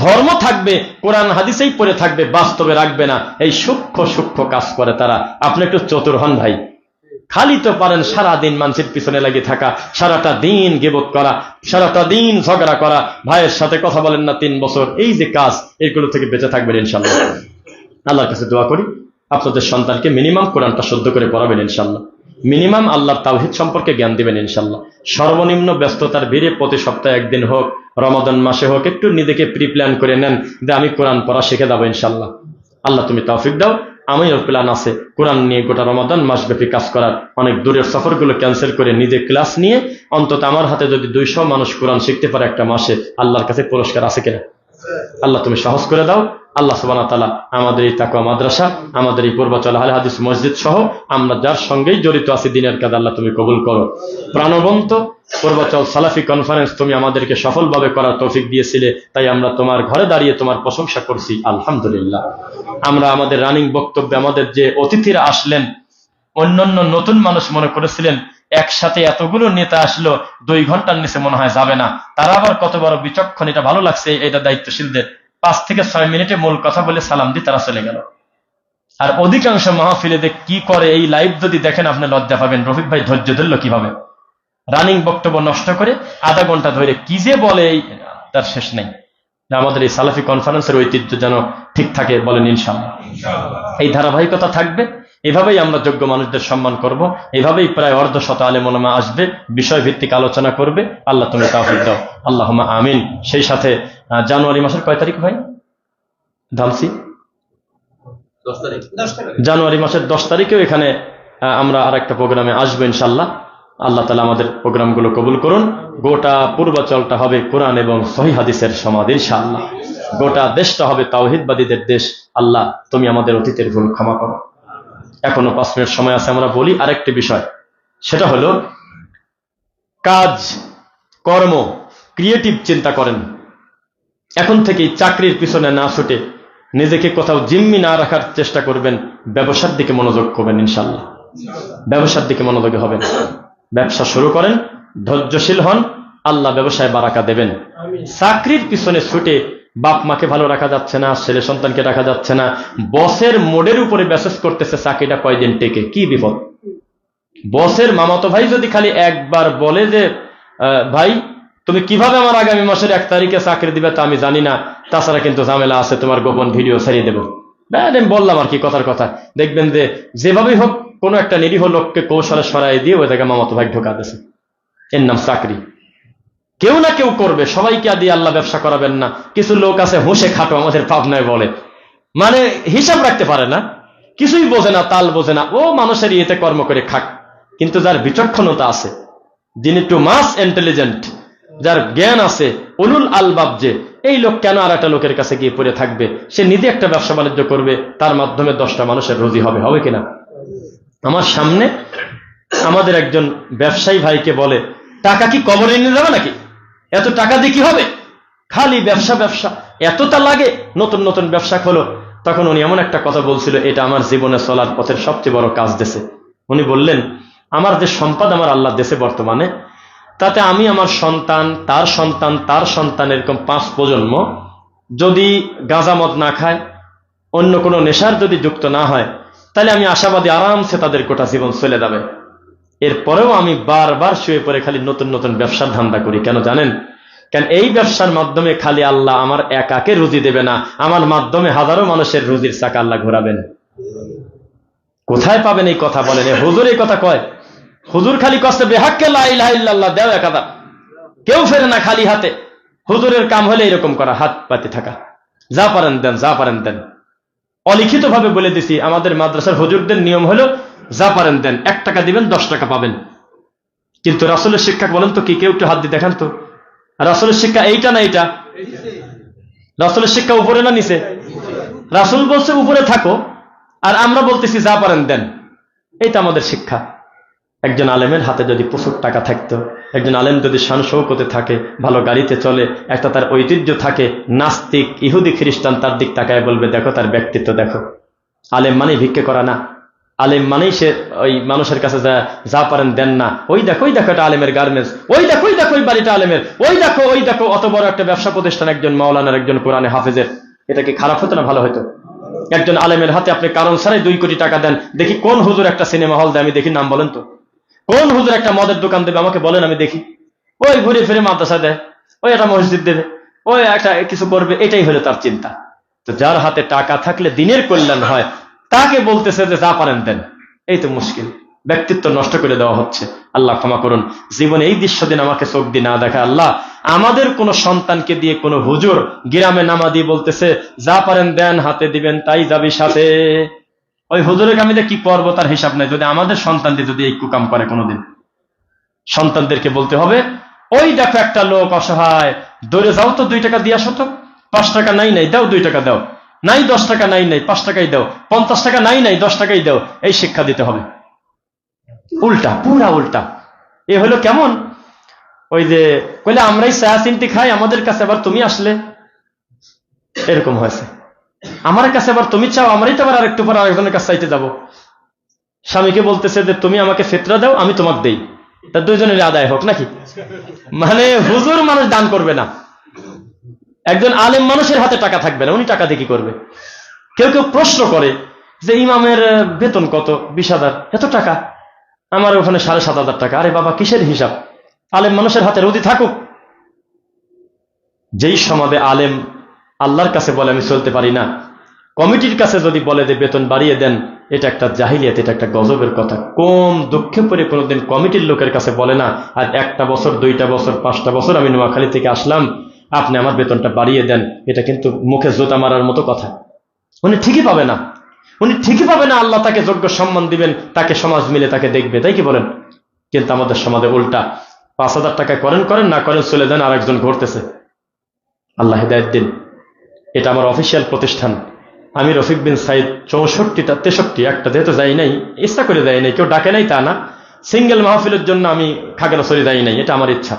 ধর্ম থাকবে, কোরআন হাদিসেই পড়ে থাকবে, বাস্তবে রাখবে না। এই সূক্ষ্ম সূক্ষ্ম কাজ করে তারা। আপনি একটু চতুর হন ভাই। খালি তো পারেন সারাদিন মানুষের পিছনে লাগিয়ে থাকা, সারাটা দিন গিবত করা, সারাটা দিন ঝগড়া করা, ভাইয়ের সাথে কথা বলেন না 3 বছর। এই যে কাজ, এগুলো থেকে বেঁচে থাকবেন ইনশাল্লাহ। আল্লাহর কাছে দোয়া করি আপনাদের সন্তানকে মিনিমাম কোরআনটা শুদ্ধ করে পড়াবেন ইনশাল্লাহ। মিনিমাম আল্লাহর তাওহীদ সম্পর্কে জ্ঞান দিবেন ইনশাল্লাহ। সর্বনিম্ন ব্যস্ততার ভিড়ে প্রতি সপ্তাহে একদিন হোক, রমাদান মাসে হোক, একটু নিজেকে প্রি প্ল্যান করে নেন যে আমি কোরআন পড়া শিখে যাবো ইনশাল্লাহ। আল্লাহ তুমি তৌফিক দাও। আমিও প্ল্যান আছে কোরআন নিয়ে গোটা রমাদান মাসব্যাপী কাজ করার। অনেক দূরের সফরগুলো ক্যান্সেল করে নিজে ক্লাস নিয়ে অন্তত আমার হাতে যদি 200 মানুষ কোরআন শিখতে পারে একটা মাসে, আল্লাহর কাছে পুরস্কার আছে কিনা? আল্লাহ তুমি সহজ করে দাও। আল্লাহ সুবহানাহু ওয়া তাআলা আমাদের এই তাকওয়া মাদ্রাসা, আমাদের এই পূর্বাচল আহলে হাদিস মসজিদ সহ আমরা যার সঙ্গেই জড়িত আছি দিনের কাজ, আল্লাহ তুমি কবুল করো। প্রাণবন্ত পূর্বাচল সালাফি কনফারেন্স তুমি আমাদেরকে সফলভাবে করার তৌফিক দিয়েছিলে, তাই আমরা তোমার ঘরে দাঁড়িয়ে তোমার প্রশংসা করছি, আলহামদুলিল্লাহ। আমরা আমাদের রানিং বক্তব্যে আমাদের যে অতিথিরা আসলেন, অন্যান্য নতুন মানুষ মনে করেছিলেন একসাথে এতগুলো নেতা আসলো 2 ঘন্টার নিচে মনে হয় যাবে না। তারা আবার কত বড় বিচক্ষণ, এটা ভালো লাগছে। এটা দায়িত্বশীলদের 5 থেকে 6 মিনিটে মূল কথা বলে সালাম দিয়ে তারা চলে গেল। আর অধিকাংশ মাহফিলে কি করে, এই লাইভ যদি দেখেন আপনি লজ্জা পাবেন। রফিক ভাই ধৈর্য ধরল কিভাবে, রানিং বক্তব্য নষ্ট করে আধা ঘন্টা ধরে কি যে বলে, তার শেষ নেই। আমাদের এই সালাফি কনফারেন্সের ঐতিহ্য যেন ঠিক থাকে, বলেন ইনশাআল্লাহ। এই ধারাবাহিকতা থাকবে, এভাবেই আমরা যোগ্য মানুষদের সম্মান করব, এভাবেই প্রায় 150 আলেম ওলামা আসবে, বিষয় ভিত্তিক আলোচনা করবে। আল্লাহ তুমি তৌফিক দাও, আল্লাহুম্মা আমিন। সেই সাথে জানুয়ারি মাসের কয় তারিখ ভাই ধামসি? 10 তারিখ। জানুয়ারি মাসের 10 তারিখেও এখানে আমরা আরেকটা প্রোগ্রামে আসবো ইনশাআল্লাহ। আল্লাহ তাআলা আমাদের প্রোগ্রামগুলো কবুল করুন। গোটা পূর্বাচলটা হবে কোরআন এবং সহিহ হাদিসের সমাজ ইনশাআল্লাহ। গোটা দেশটা হবে তাওহীদবাদীদের দেশ। আল্লাহ তুমি আমাদের অতীতের ভুল ক্ষমা করো। এখনো 5 মিনিট সময় আছে, আমরা বলি আরেকটি বিষয়, সেটা হলো কাজ, কর্ম, ক্রিয়েটিভ চিন্তা করেন। এখন থেকেই চাকরির পিছনে না ছুটে নিজেকে কোথাও জিম্মি না রাখার চেষ্টা করবেন, ব্যবসার দিকে মনোযোগ করবেন ইনশাআল্লাহ। ব্যবসার দিকে মনোযোগী হবেন, ব্যবসা শুরু করেন, ধৈর্যশীল হন, আল্লাহ ব্যবসায় বারাকা দেবেন। চাকরির পিছনে ছুটে বাপ মাকে ভালো রাখা যাচ্ছে না, ছেলে সন্তানকে রাখা যাচ্ছে না, বসের মোডের উপরে মেসেজ করতেছে চাকরিটা কয়দিন টেকে, কি বিপদ। বসের মামাতো ভাই যদি খালি একবার বলে যে ভাই তুমি কিভাবে আমার আগামী মাসের 1 তারিখে চাকরি দিবে তা আমি জানি না, তাছাড়া কিন্তু ঝামেলা আছে, তোমার গোপন ভিডিও ছাড়িয়ে দেবো, আমি বললাম আর কি, কথার কথা। দেখবেন যে যেভাবেই হোক কোনো একটা নিরীহ লোককে কৌশলে সরাই দিয়ে ওই জায়গায় মামাতো ভাই ঢোকা দিয়েছে, এর নাম চাকরি। কেউ না কেউ করবে, সবাইকে দিয়ে আল্লাহ ব্যবসা করাবেন না। কিছু লোক আছে হোসে খাটো, আমাদের পাবনায় বলে, মানে হিসাব রাখতে পারে না, কিছুই বোঝে না, তাল বোঝে না, ও মানুষের ইয়েতে কর্ম করে খাক। কিন্তু যার বিচক্ষণতা আছে, যিনি টু মাস ইন্টেলিজেন্ট, যার জ্ঞান আছে, উলুল আলবাব, যে এই লোক কেন আর একটা লোকের কাছে গিয়ে পড়ে থাকবে, সে নিজে একটা ব্যবসা বাণিজ্য করবে, তার মাধ্যমে 10টা মানুষের রুজি হবে, হবে কিনা? আমার সামনে আমাদের একজন ব্যবসায়ী ভাইকে বলে, টাকা কি কবরে নিয়ে যাবে নাকি? এত টাকা দিয়ে কি হবে? খালি ব্যবসা ব্যবসা, এতটা লাগে। নতুন নতুন ব্যবসা খোলো। তখন উনি এমন একটা কথা বলছিল, এটা আমার জীবনে চলার পথের সবচেয়ে বড় কাজ দিয়েছে। উনি বললেন, আমার যে সম্পদ আমার আল্লাহ দেশে বর্তমানে, তাতে আমি, আমার সন্তান, তার সন্তান, তার সন্তান, এরকম 5 প্রজন্ম যদি গাঁজা মদ না খায়, অন্য কোনো নেশার যদি যুক্ত না হয়, তাহলে আমি আশাবাদী আরামসে তাদের গোটা জীবন চলে যাবে। এরপরেও আমি বারবার শুয়ে পড়ে খালি নতুন নতুন ব্যবসার ধান্দা করি। কেন জানেন? কেন এই ব্যবসার মাধ্যমে খালি আল্লাহ আমার একাকে রুজি দেবে না, আমার মাধ্যমে হাজারো মানুষের রুজির চাকা আল্লাহ ঘোরাবেন। কোথায় পাবেন এই কথা বলেন? হুজুর এই কথা কয়? হুজুর খালি কষ্ট বেহাক্কে লা ইলাহা ইল্লাল্লাহ দেও একাদা, কেউ ফেরে না খালি হাতে। হুজুরের কাম হলে এরকম করা, হাত পাতে থাকা, যা পারেন দেন, যা পারেন দেন। অলিখিত ভাবে বলে দিছি, আমাদের মাদ্রাসার হুজুরদের নিয়ম হলো যা পারেন দেন, 1 টাকা দিবেন 10 টাকা পাবেন। কিন্তু রাসূলের শিক্ষা বলেন তো কি? কেউ একটু হাত দিয়ে দেখান তো। রাসূলের শিক্ষা এইটা না এইটা? রাসূলের শিক্ষা উপরে না নিচে? রাসূল বলছে উপরে থাকো, আর আমরা বলতেছি যা পারেন দেন। এইটা আমাদের শিক্ষা। একজন আলেমের হাতে যদি প্রচুর টাকা থাকতো, একজন আলেম যদি শান শৌকতে থাকে, ভালো গাড়িতে চলে, একটা তার ঐতিহ্য থাকে, নাস্তিক ইহুদি খ্রিস্টান তার দিক তাকায় বলবে, দেখো তার ব্যক্তিত্ব দেখো। আলেম মানেই ভিক্ষে করা না, আলেম মানেই সে ওই মানুষের কাছে যা পারেন দেন না। ওই দেখো এটা আলেমের গার্মেন্টস, ওই দেখো ওই বাড়িটা আলেমের, ওই দেখো অত বড় একটা ব্যবসা প্রতিষ্ঠান একজন মাওলানার, একজন কোরআনে হাফেজের। এটা কি খারাপ হতো না ভালো হতো? একজন আলেমের হাতে আপনি কারণ ছাড়াই 2 কোটি টাকা দেন, দেখি কোন হুজুর একটা সিনেমা হল দেয়, আমি দেখি, নাম বলেন তো। কোন হুজুর একটা মদের দোকান দেবে আমাকে বলেন, আমি দেখি। ওই ঘুরে ফিরে মাদ্রাসা দেয়, ওই একটা মসজিদ দেবে, ওই একটা কিছু করবে, এটাই হলো তার চিন্তা। তো যার হাতে টাকা থাকলে দিনের কল্যাণ হয়, তাকে বলতেছে যে যা পারেন দেন, এই তো মুশকিল। ব্যক্তিত্ব নষ্ট করে দেওয়া হচ্ছে। আল্লাহ ক্ষমা করুন, জীবনে এই দৃশ্য দিন আমাকে চোখ দিয়ে না দেখা। আল্লাহ, আমাদের কোন সন্তানকে দিয়ে কোন হুজুর গ্রামে নামা দিয়ে বলতেছে যা পারেন দেন, হাতে দিবেন তাই যাবি সাথে, ওই হুজুরের আমি কি করবো তার হিসাব নাই। যদি আমাদের সন্তান দিয়ে যদি এই কুকাম করে কোনোদিন, সন্তানদেরকে বলতে হবে, ওই দেখো একটা লোক অসহায়, দৌড়ে যাও তো 2 টাকা দিয়ে আসো তো, 5 টাকা নাই দাও 2 টাকা দাও, নাই 10 টাকা নাই 5 টাকাই দাও, 50 টাকা নাই 10 টাকাই দাও। এই শিক্ষা দিতে হবে। উল্টা, পুরা উল্টা। এ হলো কেমন? ওই যে কইলে আমরাই চা চিনতে খাই, আমাদের কাছে আবার তুমি আসলে, এরকম হয়েছে। আমার কাছে আবার তুমি চাও, আমারই তো আবার আরেকটু পর আরেকজনের কাছে চাইতে যাবো। স্বামীকে বলতেছে যে তুমি আমাকে ফিতরা দাও, আমি তোমাকে দেই, তা 2 জনের আদায় হোক নাকি? মানে হুজুর মানুষ দান করবে না, একজন আলেম মানুষের হাতে টাকা থাকবে না, উনি টাকা দিয়ে কি করবে? কেউ কেউ প্রশ্ন করে যে ইমামের বেতন কত? 20,000। এত টাকা? আমার ওখানে 7,500 টাকা। আরে বাবা, কিসের হিসাব? আলেম মানুষের হাতে রুজি থাকুক। যেই সমাজে আলেম আল্লাহর কাছে বলে আমি চলতে পারি না, কমিটির কাছে যদি বলে যে বেতন বাড়িয়ে দেন, এটা একটা জাহিলিয়াত, এটা একটা গজবের কথা। কম দুঃখে পড়ে কোনোদিন কমিটির লোকের কাছে বলে না, আর 1টা বছর 2টা বছর 5টা বছর আমি নোয়াখালী থেকে আসলাম, আপনি আমার বেতনটা বাড়িয়ে দেন। এটা কিন্তু মুখে জোতা মারার মতো কথা। উনি ঠিকই পাবে না, উনি ঠিকই পাবে না। আল্লাহ তাকে যোগ্য সম্মান দিবেন, তাকে সমাজ মিলে তাকে দেখবে, তাই কি বলেন? কিন্তু আমাদের সমাজে উল্টা, 5,000 টাকায় করেন না করেন, চলে যান, আরেকজন ঘুরতেছে। আল্লাহ হিদায়াত দিন। এটা আমার অফিসিয়াল প্রতিষ্ঠান। আমি রফিক বিন সাইদ 64টা 63 একটা যেহেতু যাই নাই, ইচ্ছা করে যাই নাই, কেউ ডাকে নাই তা না, সিঙ্গেল মাহফিলের জন্য আমি খাগড়াছড়ি যাই নাই, এটা আমার ইচ্ছা।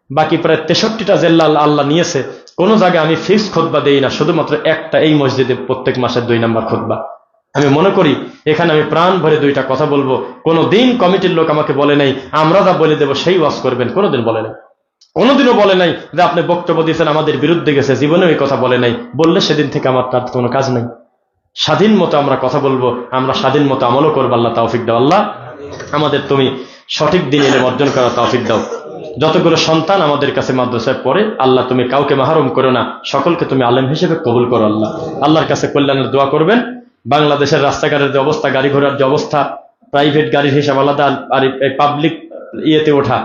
বাকি প্রায় 63টা জেলা আল্লাহ নিয়েছে, কোন জায়গায় আমি ফিক্স খুতবা দেই না, শুধুমাত্র একটা, এই মসজিদে প্রত্যেক মাসের 2 নম্বর খুতবা। আমি মনে করি এখানে আমি প্রাণ ভরে 2টা কথা বলবো। কোনোদিন কমিটির লোক আমাকে বলে নাই আমরা যা বলে দেবো সেই ওয়াজ করবেন, কোনোদিন বলে নাই। কোনোদিনও বলে নাই যে আপনি বক্তব্য দিয়েছেন আমাদের বিরুদ্ধে গেছে, জীবনেও এই কথা বলে নাই। বললে সেদিন থেকে আমার তার কোনো কাজ নাই। স্বাধীন মতো আমরা কথা বলবো, আমরা স্বাধীন মতো আমলও করবো। আল্লাহ তৌফিক দাও। আল্লাহ আমাদের তুমি সঠিক দিন এলে অর্জন করার তৌফিক দাও। যতগুলো সন্তান আমাদের কাছে মাদ্রাসায় পড়ে, আল্লাহ তুমি কাউকে মাহরুম করো না, সকলকে তুমি আলেম হিসেবে কবুল করো। আল্লাহ আল্লাহর কাছে কল্যাণের দোয়া করবেন। বাংলাদেশের রাস্তাঘাটের যে অবস্থা, গাড়ি ঘোড়ার যে অবস্থা, প্রাইভেট গাড়ির হিসাব আলাদা, আর পাবলিক ইয়েতে ওঠা,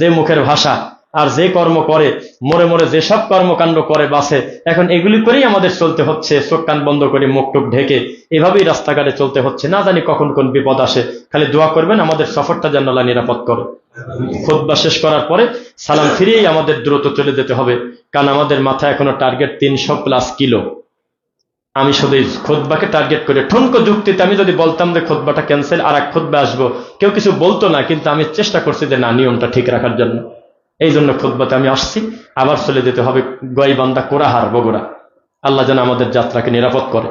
যে মুখের ভাষা আর যে কর্ম করে, মরে মরে যেসব কর্মকাণ্ড করে বাসে, এখন এগুলি করেই আমাদের চলতে হচ্ছে, চোখ কান বন্ধ করে মুখ টুক ঢেকে এভাবেই রাস্তাঘাটে চলতে হচ্ছে। না জানি কখন কোন বিপদ আসে। খালি দোয়া করবেন আমাদের সফরটা যেন আল্লাহ নিরাপদ করে। খুতবা শেষ করার পরে সালাম ফিরিয়েই আমাদের দ্রুত চলে যেতে হবে, কারণ আমাদের মাথায় এখনো টার্গেট 300+ কিলো। আমি শুধু খুতবাকে টার্গেট করে ঠুনকো যুক্তিতে আমি যদি বলতাম যে খুতবাটা ক্যান্সেল, আর এক খুতবা আসবো, কেউ কিছু বলতো না, কিন্তু আমি চেষ্টা করছি যে না, নিয়মটা ঠিক রাখার জন্য। এই জন্য খুতবাতে আমি আসছি। আবার চলে যেতে হবে গাইবান্ধা, কোরাহার, বগুড়া। আল্লাহ যেন আমাদের যাত্রাকে নিরাপদ করে,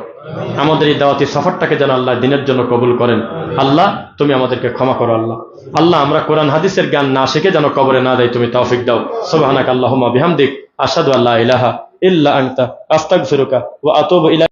আমাদের এই দাওয়াতি সফরটাকে যেন আল্লাহ দিনের জন্য কবুল করেন। আল্লাহ তুমি আমাদেরকে ক্ষমা করো। আল্লাহ আল্লাহ আমরা কোরআন হাদিসের জ্ঞান না শিখে যেন কবরে না দেয়, তুমি তৌফিক দাও। সুবহানাকা আল্লাহুম্মা বিহামদিক আশহাদু আল্লা ইলাহা ইল্লা আনতা আস্তাগফিরুকা ওয়া আতুবু ইলাইক।